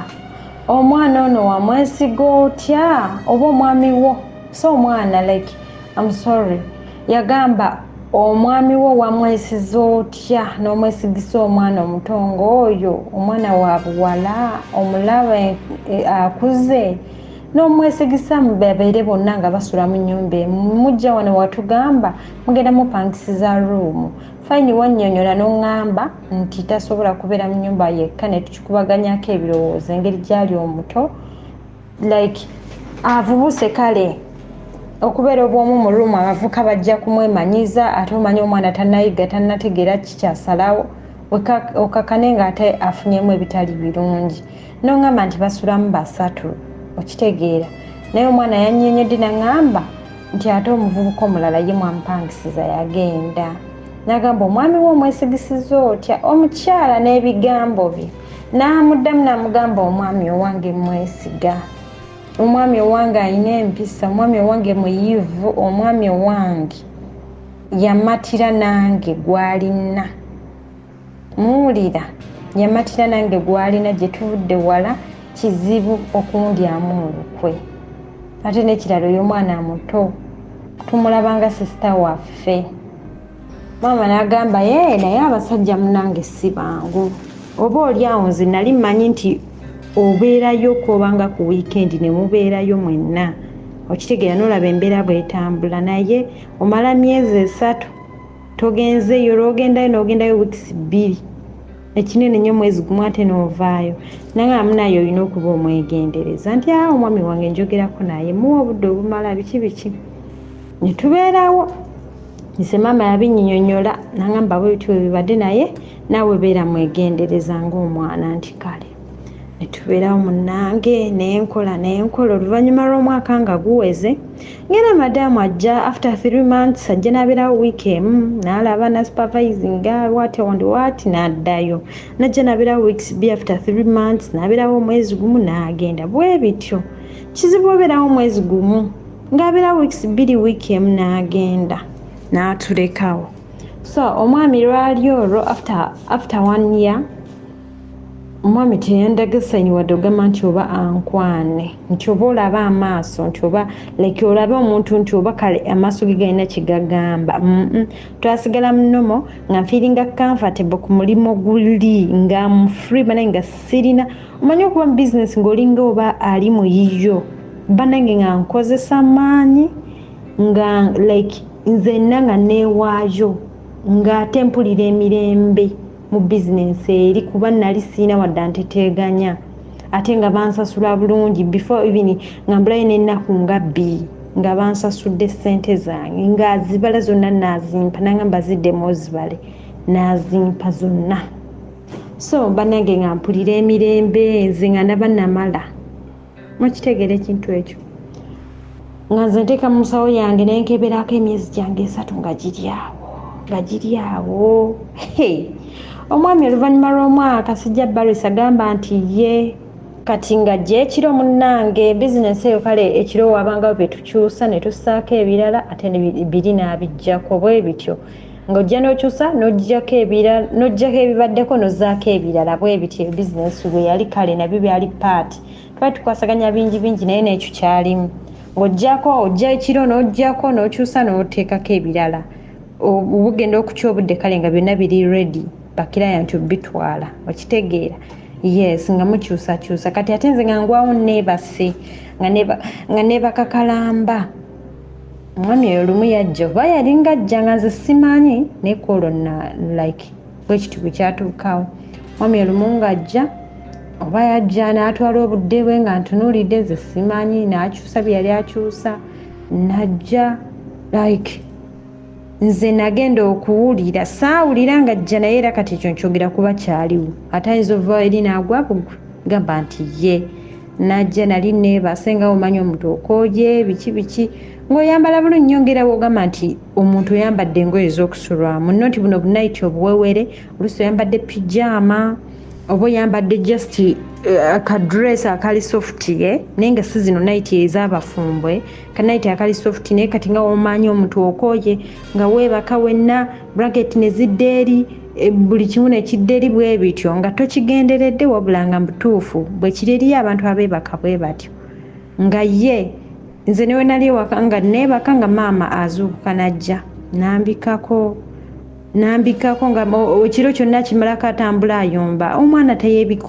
omwana ono wamwesiga otya oba omwami wo so omwana like I'm sorry yagamba omwami wo wamwesiza otya n'omwesigisa omwana omutongo oyo omwana wa buwala omulaba akuze n'omwesigisa mubeere bonna nga basula mu nnyumba mujja wano watugamba mugenda mupangisiza ruumu fayini wannyonnyola n'oŋŋamba nti tasobola kubeera mu nnyumba yekka ne tukikubaganyako ebirowoozo engeri gyali omuto like avubuse kale okubeera obwomu mu ruumu abavuka bajja kumwemanyiza ate omanye omwana tannayiga tannategeera kikyasalawo okakane nga ate afunyemu ebitali birungi n'oŋŋamba nti basulamu basatu okitegeera naye omwana yannyonnyodde naŋŋamba nti ate omuvubuka omulala ye mwampangisiza yagenda nagamba omwami we omwesigisiza otya omukyala n'ebigambo bye namuddamu namugamba omwami owange mwesiga omwami owange alina empisa omwami owange muyivu omwami owange yamatira nange gwalina muwulira yamatira nange gwalina gye tuvudde wala kizibu okundyamu olukwe ate n'ekirala oyo omwana muto tumulabanga sisita waffe maama n'agamba naye abasajja munange si bangu oba oli awo nze nali mmanyi nti obeerayo kwobanga ku wiikendi ne mubeerayo mwenna okitegeera n'olaba embeera bwetambula naye omala myezi 3 togenzeeyo lwogendayo n'ogendayo wiikisi 2 ekinene nnyo mwezi gumu ate n'ovaayo nangamba naye olina okuba omwegendereza nti omwami wange njogerako naye muwa obudde obumala biki ne tubeerawo nse maama yabinnyonnyola nangamba bwebityo bibadde naye naawe beera mwegendereza ng'omwana nti kale ne tubeerawo munnange nenkola oluvannyuma lw'omwaka nga guweze ngera madamu ajja after 3 months ajja nabeerawo wiiki emu n'alaba na supervisinga what n'addayo najja nabeerawo weeks 2 after 3 months n'abeerawo omwezi gumu n'agenda bwe bityo kizibu obeerawo omwezi gumu ng'abeerawo weeks 2 wiiki emu n'agenda n'atulekawo so omwami lwali olwo after 1 year omwami teyandagasa wadde ogamba nti oba ankwane nti oba olaba amaaso nti oba like olabe omuntu nti oba kale amaaso ge galina kigagamba twasigala munomo nga nfiiringa comfortable ku mulimu guli nga mufree banaye nga sirina omanyi okuba mu business ng'olinga oba ali mu yiyo banange nga nkozesa maanyi nga like nzenna nga neewaayo ng'ate mpulira emirembe mu business eri kuba nali siina wadde nteteeganya ate nga bansasula bulungi before even nga mbulayo n'ennaku nga 2 nga bansasudde ssente zange nga zibala zonna nazimpa nangamba ziddemu ozibale nazimpa zonna so banange nga mpulira emirembe nze nga ndaba namala mukitegeera ekintu ekyo nga nze nteeka mu nsawo yange nenkeberako emyezi gyange 3 nga giri awo omwami oluvannyuma lw'omwaka sijja Barris agamba nti ye kati nga gye ekiro munnange bizinesi eyo kale ekiro wabangawo bye tukyusa ne tussaako ebirala ate biri n'abijjako bwe bityo ng'ojja n'okyusa n'oggyako ebibaddeko n'ozzaako ebirala bwe bityo bizinesi bwe yali kale nabyo byali paati tukwasaganya bingi naye n'ekyo kyalimu ojja ekiro n'ojjako n'okyusa n'oteekako ebirala obugenda okukya obudde kale nga byonna biri ready bakirayant bitwala okitegeera yes nga mukyusa kati ate nze nga ngwawo neebase nga neebakakalamba omwami oyo lumu yajja oba yalinga ajja nga nze simanyi naye kwolwo like bwekiti bwe kyatuukawo omwami oyo lumu ng'ajja oba yajja n'atwala obudde bwe nga ntunuulidde nze simanyi n'akyusa bye yali akyusa najja like nze nagenda okuwulira saawulira nga ajja naye era kati ekyo nkyogera kuba kyaliwo ate ayinza ova eri n'agwa bugwe gamba nti ye najja nali neebase nga omanyi omuntu okooye biki ng'oyambala bulungi nyongera bw'ogamba nti omuntu oyambadde engoye ez'okusulwamu noti buno bunaiti obuwewere oluusi oyambadde pijama oba oyambadde just akadress akali soft naye nga si zino naiti ez'abafumbwe kanaiti akali soft naye kati nga womanyi omuntu okooye nga weebaka wenna blanket ne zidde eri buli kimu nekidde eri bwe bityo nga tokigenderedde wabula nga mutuufu bwe kiri eriyo abantu abeebaka bwe batyo nga ye nze newe nali ewaka nga neebaka nga maama azuukuka najja nambikako nga ekiro kyonna kimalako atambula ayomba omwana teyeebika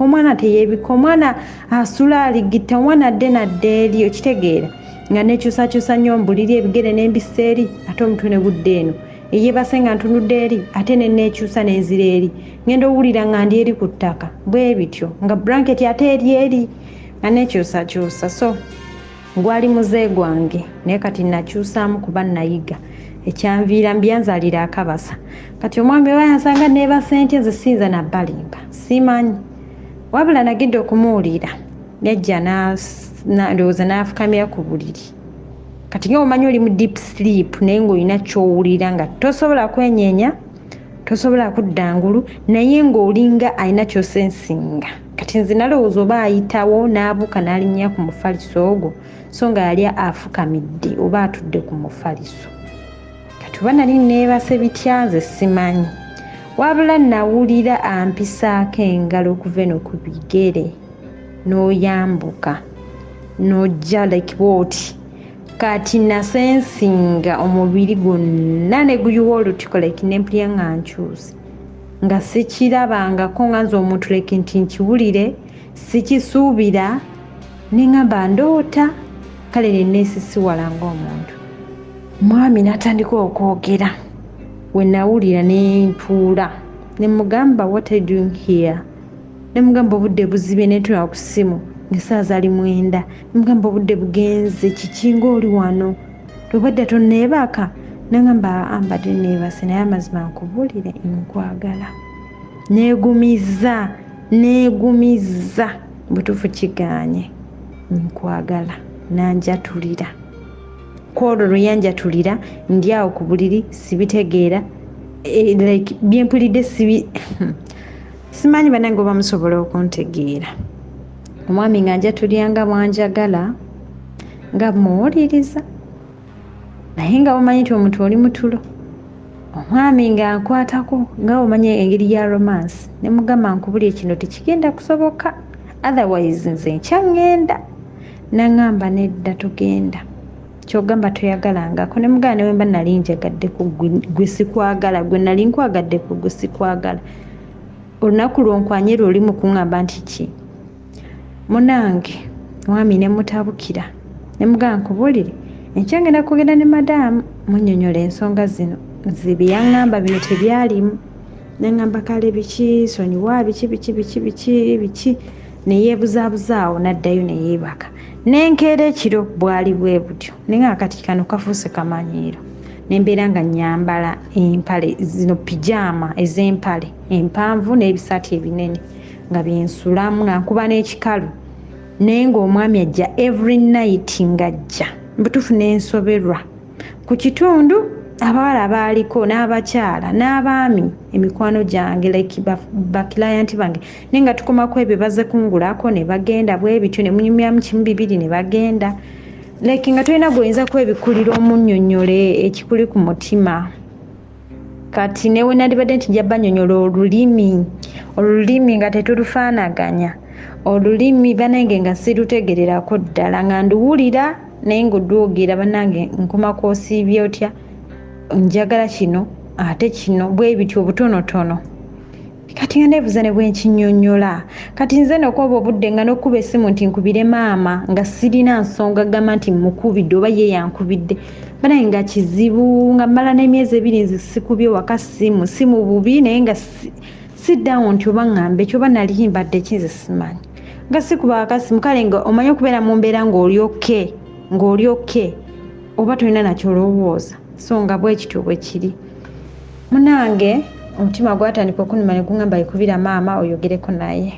omwana asula aligita omwana adde nadde eri okitegeera nga nekyusakyusa nnyo mbuliri ebigere n'embisa eri ate omutwe ne gudde eno eyeebase nga ntunudde eri ate nenekyusa nenzira eri ngenda owulira nga ndi eri ku ttaka bwe bityo nga blanket ate eri nga nekyusakyusa so gwali muze gwange naye kati nakyusaamu kuba nayiga ekyanviira mbyanzalira akabasa kati omwami oba yansanga neeba sente nze sinza nabbalimba simanyi wabula nagenda okumuwulira yajja ndowooza n'afukamira ku buliri kati nga omanyi oli mu deep sleep naye ng'olina ky'owulira nga tosobola kwenyeenya tosobola kudda ngulu naye ng'olinga alina ky'osensinga kati nze nalowooza oba ayitawo n'abuuka n'alinnya ku mufaliso ogwo so nga yali afukamidde oba atudde ku mufaliso kati oba nali neebase bitya nze simanyi wabula nawulira ampisaako engalo okuva eno ku bigere n'oyambuka n'ojja like bwoti kati nasensinga omubiri gwonna ne guyuwa olutiko like nempulya nga nkyusi nga sikirabangako nga nze omuntu like nti nkiwulire sikisuubira neŋŋamba ndoota kale neneesisiwala ng'omuntu mwami n'atandika okwogera we nawulira nentuula ne mugamba what are you doing here ne mugamba obudde buzibye netula ku ssimu ng'essaawa zali 9 ne mugamba obudde bugenze kiki ng'oli wano tobadde tonneebaka neŋŋamba ambadde neebase naye amazima nkubuulire nkwagala neegumiza butuufu kigaanye nkwagala nanjatulira kwolwo lwe yanjatulira ndi awo ku buliri sibitegeera like byempulidde simanyi bannange oba musobola okuntegeera omwami nga njatulira nga bwanjagala nga muwuliriza naye nga bumanyi nti omuntu oli mutulo omwami nga nkwatako nga omanyi engeri ya romance ne mugamba nkubulye kino tekigenda kusoboka otherwise nze nkyaŋŋenda naŋŋamba nedda tugenda kyogamba toyagalangako ne mugamba newe mba nali njagadde ku gwe sikwagala gwe nali nkwagadde ku gwe sikwagala olunaku lwonkwanye lwe oli mu kuŋŋamba nti ki munange mwami ne mutabukira ne mugamba nkubulire enkyangenda kugenda ne madaamu munnyonnyola ensonga zino nze bye yaŋŋamba bino tebyalimu neŋŋamba kale biki sonyiwa biki neyeebuzabuzaawo naddayo neyeebaka nenkeera ekiro bwali bwe butyo nenga kati kano kafuuse kamanyiiro nembeera nga nyambala empale zino pijama ez'empale empanvu n'ebisaati ebinene nga byensulamu nga nkuba n'ekikalu naye ng'omwami ajja every night ng'ajja mbutuufu n'ensoberwa ku kitundu abawala baaliko n'abakyala n'abaami emikwano gyange like bakilayanti bange naye nga tukomako ebyo baze kungulako ne bagenda bwe bityo ne munyumyamu 1-2 ne bagenda like nga tolina gw'oyinza kwebikulira omunnyonnyole ekikuli ku mutima kati newe nandibadde nti njabba nnyonnyola olulimi nga tetulufaanaganya olulimi banange nga sirutegererako ddala nga nduwulira naye ng'odwogera banange nkomako osiibye otya njagala kino ate kino bwe bityo obutonotono kati nga neebuuza ne bwenkinnyonnyola kati nze nokuba obudde nga n'okkuba essimu nti nkubire maama nga sirina nsonga gamba nti mukubidde oba ye yankubidde banaye nga kizibu nga mmala n'emyezi 2 nzi sikubye waka simu bubi naye nga siddawo nti oba ŋŋambe ekyoba nali mbadde kinze simanyi nga sikuba wakasimu kale nga omanye okubeera mu mbeera ng'oli oke oba tolina nakyolowooza so nga bwe kityo bwe kiri munange omutima gwatandika okunuma ne guŋŋamba yikubira maama oyogereko naye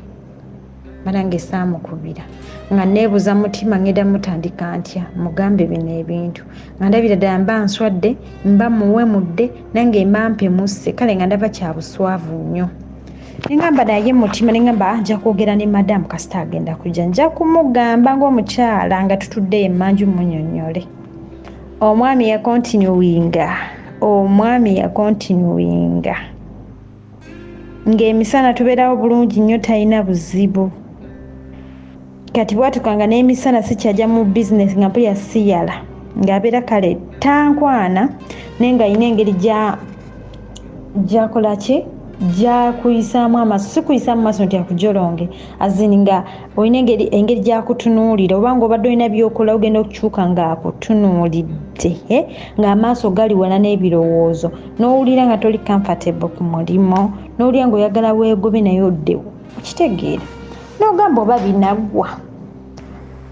banange saamukubira nga neebuuza mutima ngenda mutandika ntya mugambe bino ebintu nga ndabira ddala mba nswadde mba muwemudde nange mba mpemusse kale nga ndaba kya buswavu nnyo nengamba naye mutima nengamba nja kwogera ne madamu kasita agenda kujja nja kumugamba ng'omukyala nga tutudde emmanju munnyonnyole omwami yakontinuwinga ng'emisana tubeerawo bulungi nnyo talina buzibu kati bwatukanga n'emisana sikyajja mu bizinesi nga mpulira siyala ng'abeera kale tankwana naye nga alina engeri gyakola ki gyakuyisaamu amaaso si kuyisaamu maaso nti akujolonge azini nga olina engeri gyakutunuulira oba ng'obadde olina byokola ogenda okukyuka ng'akutunuulidde ng'amaaso gali wala n'ebirowoozo n'owulira nga toli comfortable ku mulimo n'owulira ng'oyagala weegobe naye oddewo okitegeera n'ogamba oba binaggwa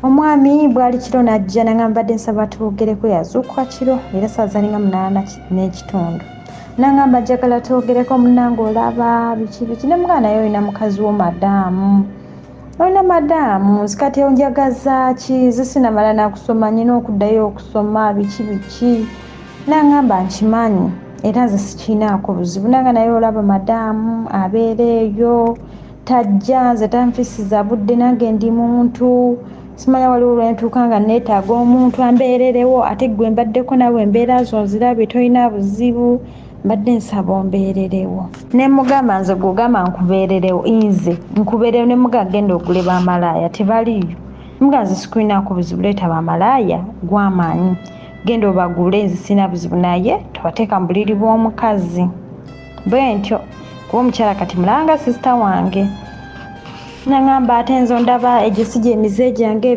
omwami bwali kiro n'ajja nanga mbadde nsaba twogereko yazuukuka kiro era saaza ninga 8:30 nangamba njagala twogereko munange olaba biki ne mugana naye olina mukazi wo madamu nzikati onjagaza ki zisinamala nakusoma nyina okuddayo okusoma biki nangamba nkimanyi era nze sikinaako buzibu nanga naye olaba madamu abeera eyo tajja nze tanfisiza budde nange ndi muntu simanya waliwo lwentuuka nga neetaaga omuntu ambeererewo ate gwe mbaddeko nawe embeera zo nzirabye tolina buzibu mbadde nsaba ombeererewo ne mugamba nze gwogamba nkubeererewo nze nkubeererewo ne muga genda ogule bamalaaya tebaliyo muga nze sikulinaako buzibu leeta bamalaaya gwamaanyi genda obagule nze sina buzibu naye tobateeka mu buliri bw'omukazi bwe ntyo kuba omukyala kati mulanga sisita wange nangamba ate nzo ndaba egyo si gyemize gyange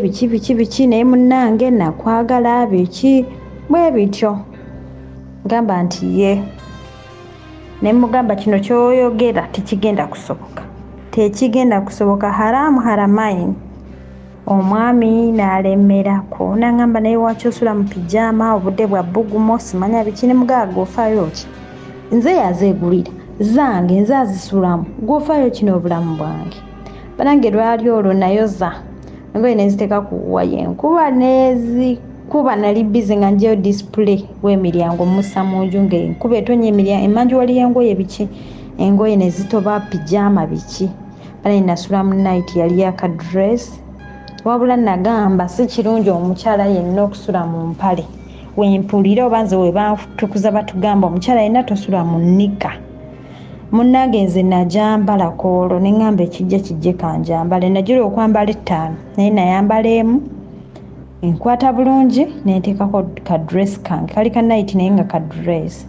biki naye munnange nakwagala biki bwe bityo gamba nti ye ne mugamba kino kyoyogera tekigenda kusoboka haramu haramaini omwami n'alemerako nangamba naye waki osula mu pijama obudde bwa bbugumo simanya biki ne mugaaga ofaayo ki nze yazeegulira zange nze azisulamu gwofaayo kino obulamu bwange banange lwali olwo nayoza engoye neziteeka ku waya enkuba kuba nali bize nga njeyo display w'emiryango musa munju ng'enkuba etonya emiryango emanju wali engoye biki engoye nezitoba pijama biki banaye nasula mu night yali akadress wabula nagamba si kirungi omukyala yenna okusula mu mpale wempulira oba nze we batukuza batugamba omukyala yenna tosula mu nnika munnange nze najambalako olwo neŋŋamba kijje kanjambale najula okwambala 5 naye nayambala emu enkwata bulungi nenteekako kadress kange kali ka night naye nga kadress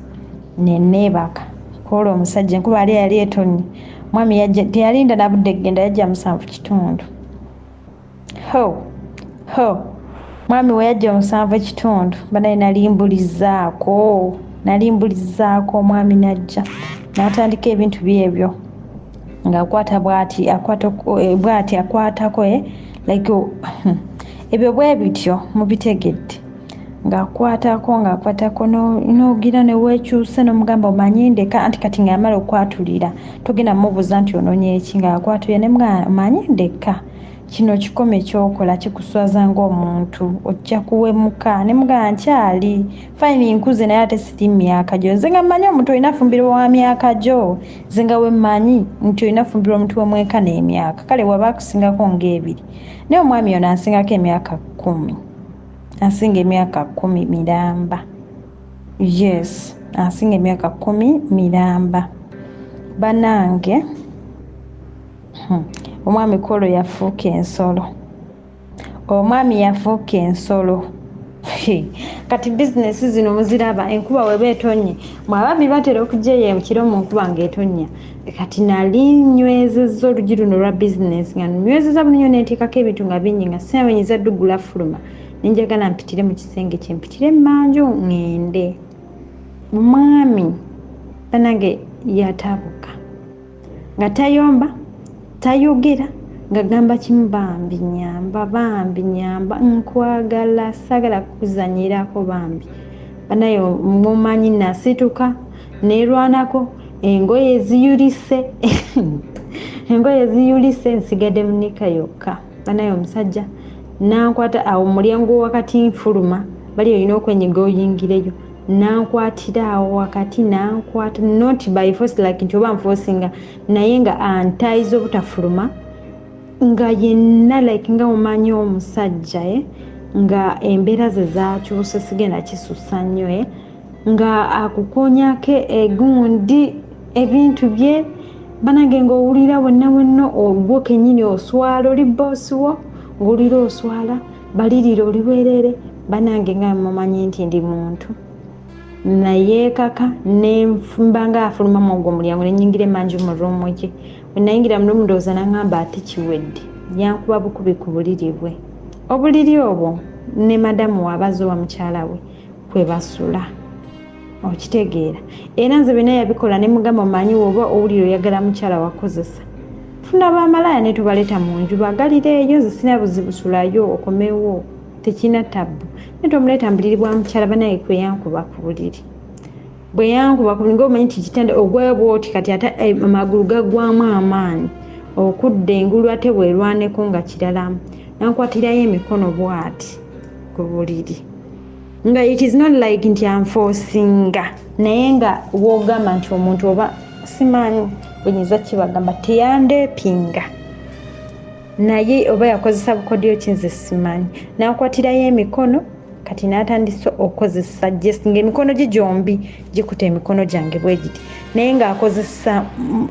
neneebaka kwolwo omusajja enkuba yali etonye mwami teyalinda nabudde genda yajja 7:30 mwami we yajja 7:30 banaye nalimbulizaako omwami najja n'atandika ebintu byebyo ng'akwata bw'ati akwatako like ebyo bwe bityo mubitegedde ng'akwatako n'ogira ne weekyusa n'omugamba omanyi ndeka anti kati ng'amala okwatulira togenda mubuuza nti onoonya eki ng'akwatulira ne mugamba omanyi ndeka kino kikome ekyokola kikuswaza ng'omuntu ojja kuwemuka ne mugamba nkyali fayini nkuze naye ate siri myaka gyo nze nga mmanyi omuntu olina fumbirwa wa myaka gyo nze nga we mmanyi nti olina fumbirwa omuntu wemweka n'emyaka kale waba akusingako ng'ebiri naye omwami ono ansingako emyaka 10 ansinga emyaka 10 miramba yes ansinga emyaka 10 miramba banange omwami Kolo yafuuka ensolo. Omwami yafuuka ensolo. Kati bizinesi zino muziraba enkuba weba etonye. Mwababi batera okujeya ekiro mu nkuba ng'etonya. Kati nali nywezezza olugi luno lwa bizinesi nga nywezezza bunyo n'enteekako ebintu nga bingi nga sinamenyiza ddugula fuluma. Ninjagala mpitire mu kisenge kye mpitire mmanju ngende. Mwami banange yatabuka nga tayomba tayogera nga gamba kimu bambi nyamba nkwagala sagala kuzanyirako bambi banayo mumanyi nasituka nerwanako engoye ziyulise nsigadde munika yokka banayo omusajja nankwata awo mulyango wakati nfuluma bali olina okwenyiga oyingireyo nankwatira awo wakati nankwata not by force like nti oba nforcinga naye nga antayiza obutafuluma nga yenna like nga mumanyi omusajja nga embeera ze zakyuse sigenda kisusa nnyo nga akukonyake egundi ebintu bye banange ng'owulira wonna ogwo kennyini oswala oli boosi wo ng'olira oswala balirira oli bwerere banange nga mumanyi nti ndi muntu naye kaka nenfumba nga afuluma mu ogwo mulyango nenyingira emanju mu ruumu gye bwe nayingira mu ruumu ndowooza naŋŋamba ate kiwedde yankuba bukubi ku buliri bwe obuliri obwo ne madamu wabaza wa mukyala we kwe basula okitegeera era nze byonna yabikola ne mugamba omanyi oba owulira oyagala mukyala wakozesa funa bamalaya ne tubaleeta mu nju bagalira eyo nze sina buzibu sulayo okomewo tekina tabbu ne tomuleeta mu buliri bwa mukyala banaye kwe yankuba ku buliri bwe yankuba ku buliri ng'omanyi nti kitanda ogwayo bwoti kati ate amagulu gaggwamu amaanyi okudda engulu ate bwerwaneko nga kiralamu nankwatirayo emikono bw'ati ku buliri nga it is not like nti anforcinga naye nga woogamba nti omuntu oba simanyi bwenyiza kibagamba teyandepinga naye oba yakozesa bukodyo kinze simanyi nankwatirayo emikono kati n'atandise okozesa nga emikono gye gyombi gikuta emikono gyange bwe giti naye ng'akozesa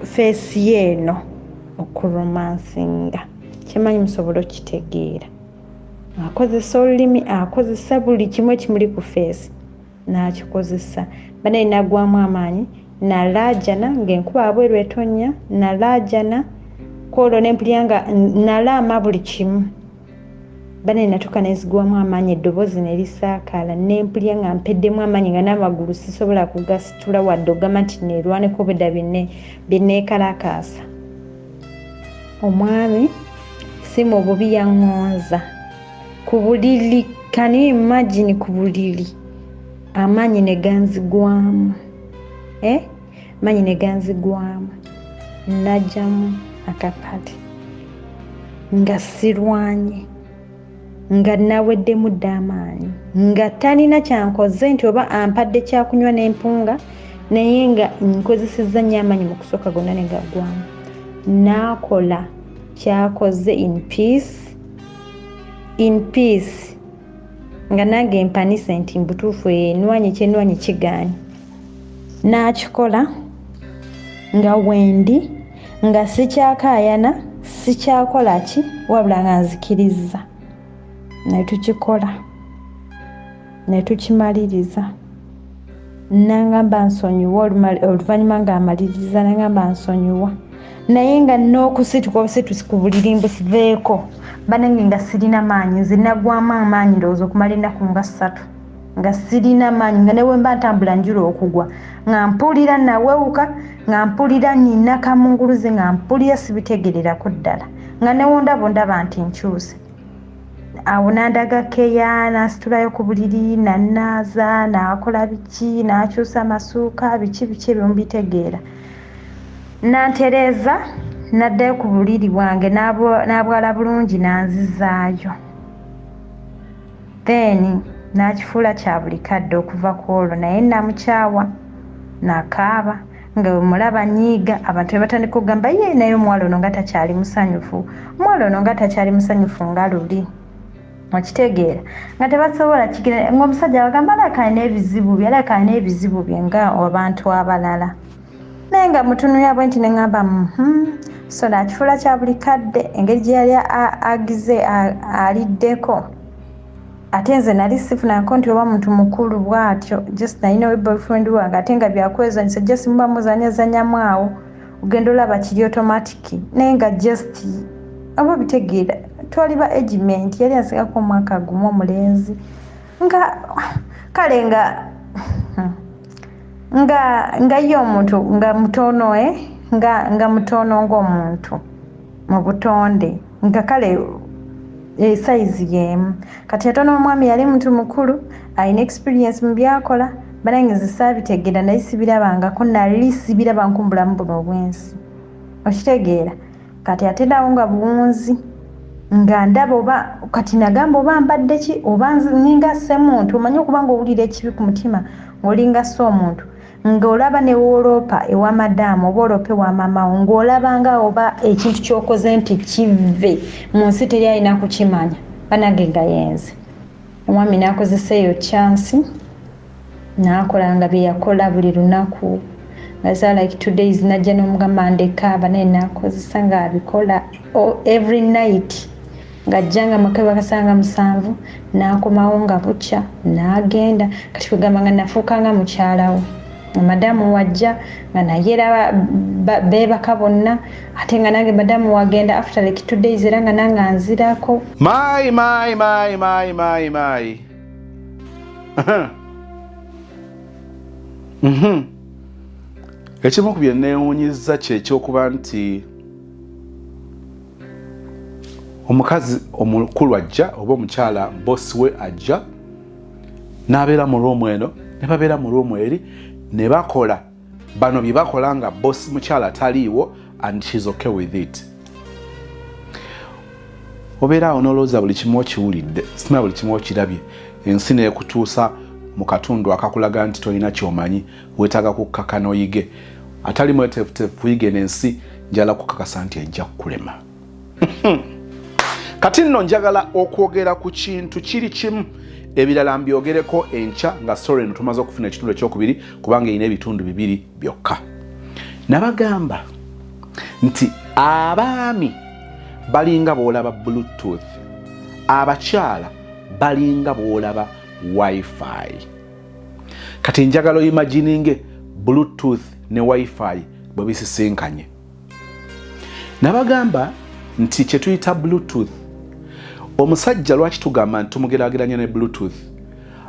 feesi yeeno okuromansinga kimanyi musobola okitegeera akozesa olulimi akozesa buli kimu ekimuli ku feesi n'akikozesa banaye nagwamu amaanyi nalaajana ng'enkuba abweru etonya nalaajana Kolo nempulya nga nalaama buli kimu banaye natuuka nezigwamu amaanyi eddoboozi ne lisaakaala nempulya nga mpeddemu amaanyi nga n'amagulu sisobola kugasitula wadde ogamba nti neerwaneko obwedda byenneekalakaasa omwami si mu bubi yaŋŋonza ku buliri kani imagine ku buliri amaanyi ne ganzigwamu amaanyi ne ganzigwamu najjamu akapale nga sirwanye nga naweddemu dda amaanyi nga talina kyankoze nti oba ampadde kyakunywa n'empunga naye nga nkozesezza nnyo amaanyi mu kusooka gonna ne gaggwamu n'akola kyakoze in peace nga nange empanise nti mbutuufu enwanyi kyenwanyi kigaanyi n'akikola nga wendi nga sikyakaayana sikyakola ki wabula nga nzikiriza ne tukikola ne tukimaliriza nangamba nsonyiwa oluvannyuma ng'amaliriza nangamba nsonyiwa naye nga n'okusituka obusitusi ku buliri mbusiveeko banange nga sirina maanyi nze nagwamu amaanyi ndowooza okumala ennaku nga 3 nga sirina maanyi nga newe mba ntambula njula okugwa nga mpulira nawewuka nga mpulira nina kamunguluze nga mpulira sibitegererako ddala nga newondabo ndaba nti nkyuse awo nandaga keya nasitulayo ku buliri nanaaza nakola biki nakyusa amasuuka biki ebyo mbitegeera nantereeza naddayo ku buliri bwange n'abwala bulungi nanzizaayo then nakifuula kya buli kadde okuva ku olwo naye namukyawa nakaaba nga bwemulaba nyiiga abantu bebatandika okugamba ye naye omuwala ono nga takyali musanyufu nga luli okitegeera nga tebasobola kigera ng'omusajja bagamba alakaalina ebizibu bye nga abantu abalala naye nga mutunuya bwe nti neŋŋamba so n'akifuula kya buli kadde engeri gye yali agize aliddeko ate nze nali sifunako nti oba muntu mukulu bw'atyo just nalina we boyfriend wange ate nga byakwezanyisa just muba muzanyazanyamu awo ogenda olaba kiri automatic naye nga just oba bitegeera twaliba agement yali asigako omwaka gumu omulenzi nga kale nga ye omuntu nga mutono nga mutono ng'omuntu mu butonde nga kale size yemu kati ate n'omwami yali muntu mukulu alina experience mu byakola banange zisabitegeera naye sibirabangako nali sibiraba nkumbulamu buno obwensi okitegeera kati ate nawo nga buwunzi nga ndaba oba kati nagamba oba mbadde ki oba ninga ssemuntu omanyi okuba nga owulira ekibi ku mutima ng'olinga si omuntu ng'olaba ne wooloopa ewa madamu oba oloopa ewa mamawo ng'olabanga oba ekintu ky'okoze nti kive mu nsi teri alina kukimanya banage nga yenze omwami n'akozesa eyo chansi n'akola nga bye yakola buli lunaku nga like 2 days najja n'omugamba ndekaaba naye n'akozesa ng'abikola every night ng'ajja nga mukebe bakasanga 7 n'akomawo nga bukya n'agenda kati kwegamba nga nafuuka nga mukyalawo madamu wajja nga naye era beebaka bonna ate nga nange madamu wagenda after like 2 days era nga nange anzirako my ekimu ku bye neewuunyizza kyekyokuba nti omukazi omukulu ajja oba omukyala bosi we ajja n'abeera mu ruumu eno ne babeera mu ruumu eri ne bakola bano bye bakola nga bosi mukyala taliiwo and she's okay with it. Obeera awo n'olowooza buli kimu okiwulidde sima buli kimu okirabye ensi neekutuusa mu katundu akakulaga nti tolina kyomanyi weetaaga kukkaka n'oyige atali mweteefuteefu yige n'ensi njala kukakasa nti ejja kukulema. Kati nno njagala okwogera ku kintu kiri kimu ebirala mbyogereko enkya nga story eno tumaze okufuna ekitundu ekyokubiri kubanga erina ebitundu 2 byokka. Nabagamba nti abaami balinga bw'olaba bluetooth, abakyala balinga bw'olaba wifi. Kati njagala imagininge bluetooth ne wifi bwe bisisinkanye. Nabagamba nti kye tuyita bluetooth omusajja lwaki tugamba nti tumugeraageranya ne bluetooth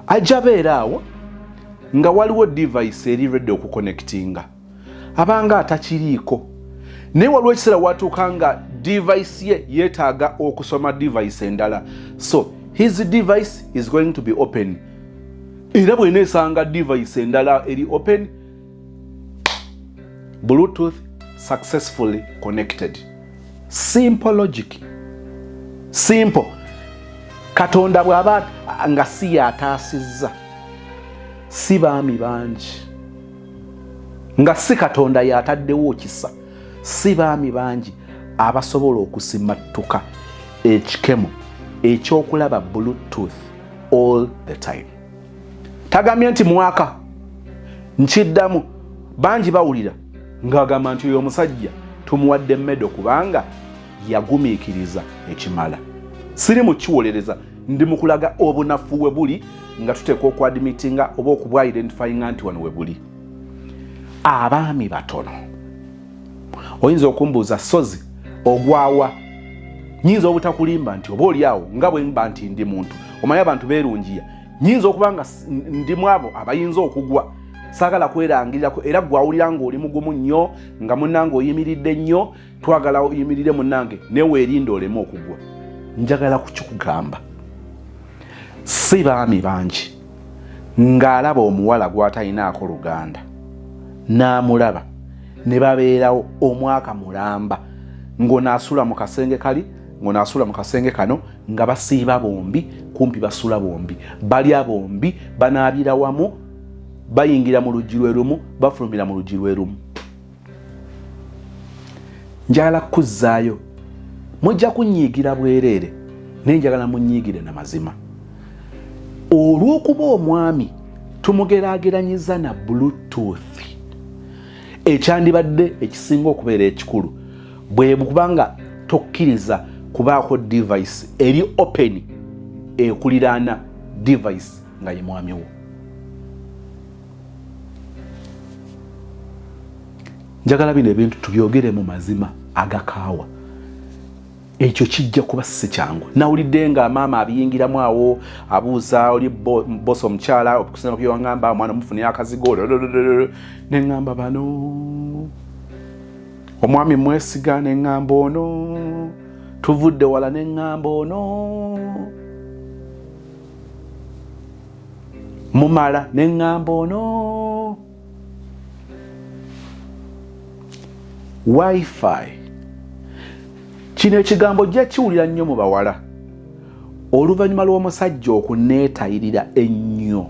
ajja beera awo nga waliwo device eri ready okuconnectinga abanga atakiriiko naye waliwo ekiseera watuuka nga device ye yeetaaga okusoma device endala, so his device is going to be open era bw'eneesanga device endala eri open, bluetooth successfully connected. Simple logic, simple. Katonda bw'aba nga si yataasizza si baami bangi, nga si Katonda yataddewo kisa si baami bangi abasobola okusimattuka ekikemo ekyokulaba bluetooth all the time. Tagambye nti mwaka nkiddamu bangi bawulira ng'agamba nti oyo omusajja tumuwadde mmedo kubanga yagumiikiriza ekimala. Siri mu kiwolereza ndi mu kulaga obunafu we buli nga tuteeka okwadimitinga oba okubwa identifyinga nti wano we buli. Abaami batono oyinza okumbuuza sozi ogwawa, nyinza obutakulimba nti oba oli awo nga bwe mba nti ndi muntu omanyi abantu beerungiya, nyinza okuba nga ndi mu abo abayinza okugwa saagala kwerangirirako era gwawulira ng'oli mugumu nnyo nga munnange oyimiridde nnyo twagala oyimirire munnange neweerinda oleme okugwa. Njagala kukikugamba si baami bangi ng'alaba omuwala gw'atalinaako luganda n'amulaba ne babeerawo omwaka mulamba ng'onaasula mu kasenge kali ng'onaasula mu kasenge kano nga basiiba bombi kumpi basula bombi balya bombi banaabira wamu bayingira mu luggi lwe lumu bafulumira mu luggi lwe lumu. Njagala kuzzaayo mujja kunyiigira bwereere naye njagala munyiigire na mazima. Olw'okuba omwami tumugeraageranyiza na bluetooth ekyandibadde ekisinga okubeera ekikulu bwe kubanga tokkiriza kubaako device eri open ekuliraana device nga ye mwami wo. Njagala bino ebintu tubyogere mu mazima agakaawa. Ekyo kijja kuba si kyangu. Nawulidde nga maama abiyingiramu awo abuuza oli boss omukyala okusinga ku byongamba omwana mufune akazigo ne ngamba bano omwami mwesiga ne ngamba ono tuvudde wala ne ngamba ono mumala ne ngamba ono Wi-Fi. Kino ekigambo jja kiwulira nnyo mu bawala oluvannyuma lw'omusajja okuneetayirira ennyo,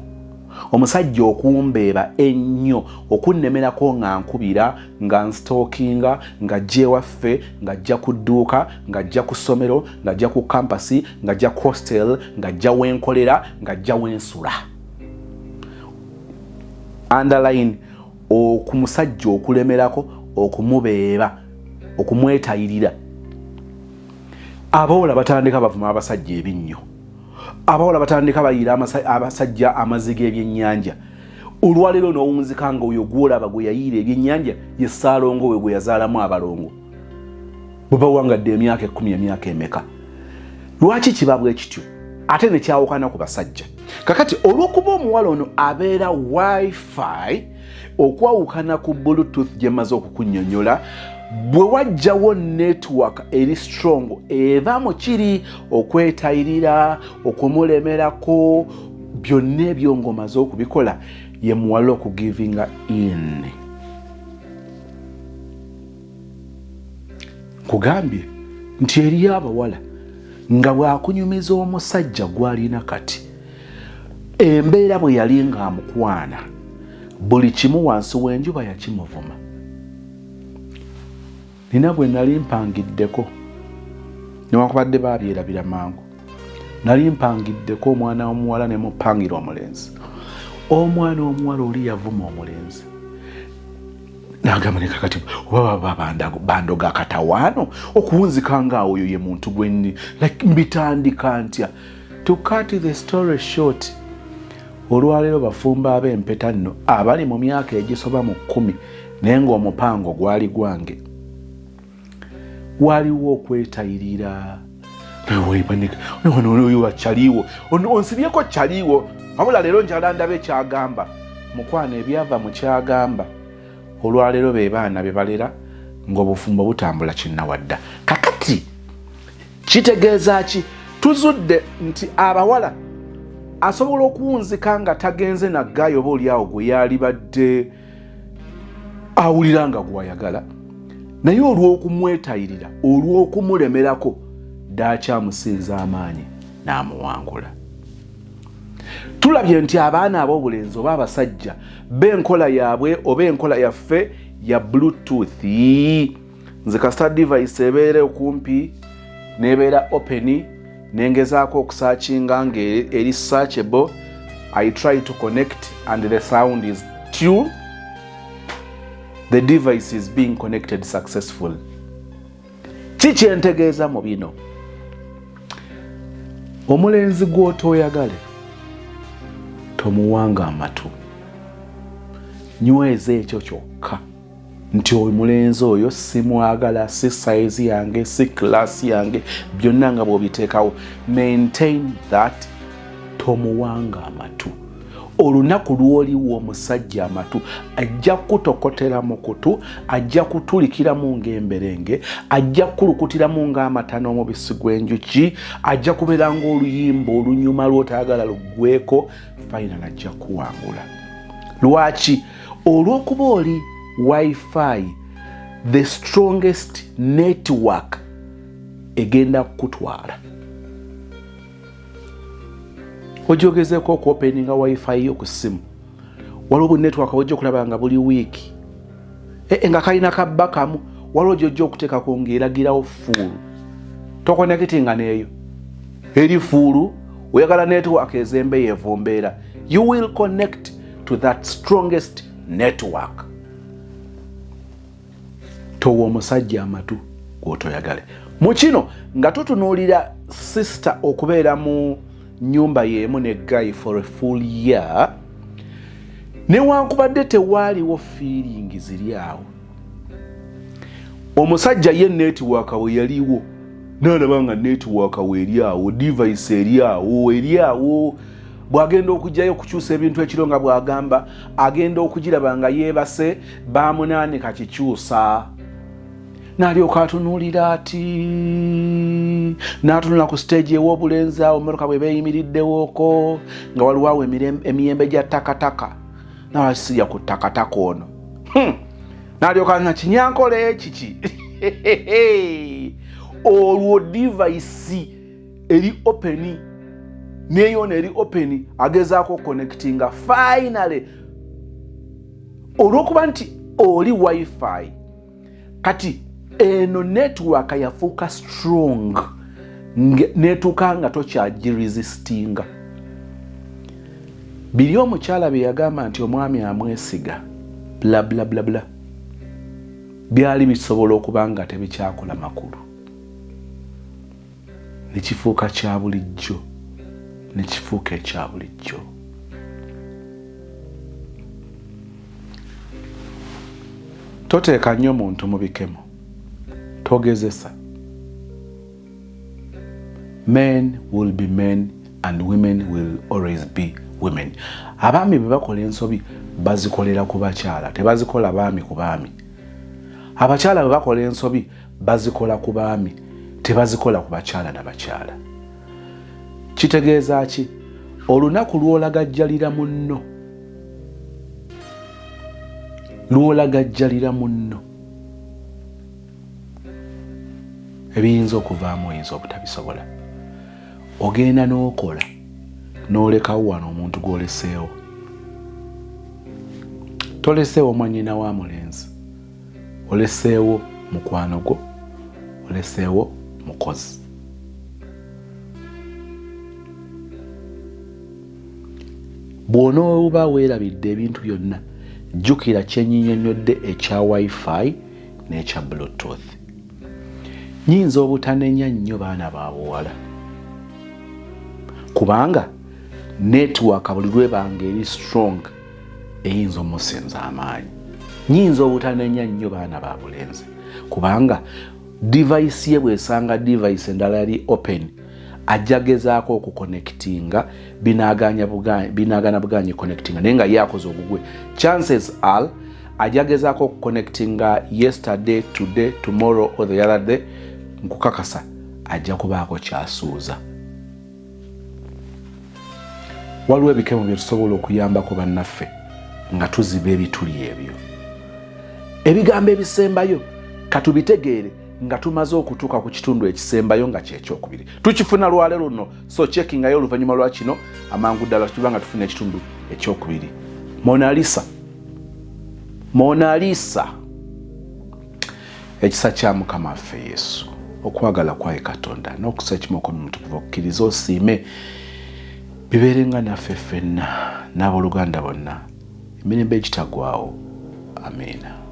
omusajja okumbeera ennyo, okunnemerako nga nkubira, nga nsitookinga, ng'ajja ewaffe, ng'ajja ku dduuka, ng'ajja ku ssomero, ng'ajja ku kampasi, ng'ajja ku hostel, ng'ajja wenkolera, ng'ajja wensula. Underline okumusajja okulemerako, okumubeera, okumwetayirira. Abawala batandika bavuma abasajja ebinnyo. Abawala batandika bayira abasajja amaziga ebyennyanja. Olwaleero n'owunzika nga oyo gw'olaba gwe yayiira ebyennyanja ye Ssaalongo we gwe yazaalamu abalongo. Bwe bawangadde emyaka 10 emyaka emeka. Lwaki kiba bwe kityo? Ate ne kyawukana ku basajja. Kakati olw'okuba omuwala ono abeera Wi-Fi okwawukana ku Bluetooth gye maze okukunnyonnyola, bwe wajjawo network eri strong eva mu kiri okwetayirira, okumulemerako, byonna ebyo ng'omaze okubikola ye muwala okugivinga in. Kugambye nti eri abawala nga bw'akunyumiza omusajja gw'alina kati, embeera bwe yali ng'amukwana, buli kimu wansi w'enjuba yakimuvuma. Nina bwe nali mpangiddeko, newankubadde baabyerabira mangu, nali mpangiddeko omwana omuwala ne mupangira omulenzi. Omwana omuwala oli yavuma omulenzi. Nagamba ne kakati oba bandoga akatawaano okuwunzika nga oyo ye muntu gwenni, like mbitandika ntya. To cut the story short, olwaleero bafumba ab'empeta nno abali mu myaka egisoba mu 10 naye ng'omupango gwali gwange. Waliwo okwetayirira. Oyo wakyaliwo. Onsibyeko kyaliwo. Wabula leero njala ndaba ekyagamba. Mukwana ebyava mu kyagamba. Olwaleero be baana be balera ng'obufumbo butambula kinnawadda. Kakati kitegeeza ki? Tuzudde nti abawala asobola okuwunzika nga tagenze na gaayo oba oli awo gwe yalibadde awulira nga gwayagala, naye olw'okumwetayirira, olw'okumulemerako, daakyamusinza amaanyi n'amuwangula. Tulabye nti abaana ab'obulenzi oba abasajja b'enkola yaabwe oba enkola yaffe ya Bluetooth, nze kasita device ebeera okumpi n'ebeera open, nengezaako okusearchinga nga eri searchable, I try to connect and the sound is tuned. The device is being connected successful. Kiki entegeeza mu bino? Omulenzi gw'otooyagale tomuwanga amatu. Nyweza ekyo kyokka nti omulenzi oyo simwagala, si size yange, si class yange, byonna nga bw'obiteekawo. Maintain that, tomuwanga amatu. Olunaku lw'oliwo omusajja amatu ajja kutokotera mu kutu, ajja kutulikiramu ng'emberenge, ajja kulukutiramu ng'amata n'omubisi gw'enjuki, ajja kubeera ng'oluyimba olunyuma lw'otaagala luggweko, final ajja kuwangula. Lwaki? Olw'okuba oli Wi-Fi, the strongest network egenda kukutwala. Ojogezeeko okuopeninga Wi-Fi yo ku ssimu, waliwo network wajja okulaba nga buli wiiki nga kalina kabba kamu, waliwo gyojja okuteekako ng'eragirawo fuulu. Tokonekitinga neeyo eri fuulu, oyagala network ezembe yevumbeera, you will connect to that strongest network. Towa omusajja amatu gwotoyagale. Mu kino nga tutunuulira sister okubeera mu nyumba yeemu ne guy for a full year, newankubadde tewaaliwo feeling ziri awo, omusajja ye network we yaliwo, n'alaba nga network we eri awo, device eri awo, bw'agenda okujjayo okukyusa ebintu ekiro nga bw'agamba agenda okugiraba nga yeebase bamunaanika kikyusa. N'alyoka atunuulira ati, n'atunula ku stage ew'obulenzi awo emmotoka bwe beeyimiriddewooko nga waliwo awo emiyembe gya takataka, n'awasirya ku takataka ono. N'alyoka nga kinyankole kiki. Olwo device eri open, neyo eri open, agezaako connectinga finally. Olw'okuba nti oli wifi, kati eno network yafuuka strong, netuuka nga tokyagiresistinga. Biri omukyala bye yagamba nti omwami amwesiga bla bla bla bla, byali bisobola okuba nga tebikyakola makulu, nekifuuka kya bulijjo, nekifuuka ekya bulijjo. Toteeka nnyo muntu mu bikemo, togezesa. Men will be men and women will always be women. Abaami bwe bakola ensobi bazikolera ku bakyala, tebazikola baami ku baami. Abakyala bwe bakola ensobi bazikola ku baami, tebazikola ku bakyala na bakyala. Kitegeeza ki? Olunaku lw'olagajjalira munno, ebiyinza okuvaamu oyinza obutabisobola. Ogenda n'okola n'olekawo wano omuntu gw'oleseewo. Toleseewo mwannyina wa mulenzi, oleseewo mukwano gwo, oleseewo mukozi. Bw'onooba weerabidde ebintu byonna, jjukira kyennyinnyonnyodde ekya wifi n'ekya bluetooth. Nyinza obutanenya nnyo baana ba buwala, kubanga network buli lwebanga eri strong eyinza omusinza amaanyi. Nyinza obutanenya nnyo baana ba bulenzi, kubanga device ye bw'esanga device endala yali open, ajja gezaako okuconnectinga binaagana buganye connectinga naye nga yakoze obugwe. Chances are ajja gezaako okuconnectinga yesterday, today, tomorrow or the other day, nkukakasa ajja kubaako kyasuuza. Waliwo ebikemo bye tusobola okuyambako bannaffe nga tuziba ebituli ebyo. Ebigambo ebisembayo katubitegeere nga tumaze okutuuka ku kitundu ekisembayo nga kyekyokubiri. Tukifuna lwaleero luno, so checkingayo oluvannyuma lwa kino amangu ddala tuba nga tufuna ekitundu ekyokubiri. Mona Lisa. Ekisa kya Mukama waffe Yesu, okwagala kwaye Katonda n'okusa ekimoko Omutukuvu okukkiriza osiime bibeere nga naffe ffenna n'abooluganda bonna emirembe egitagwawo. Amiina.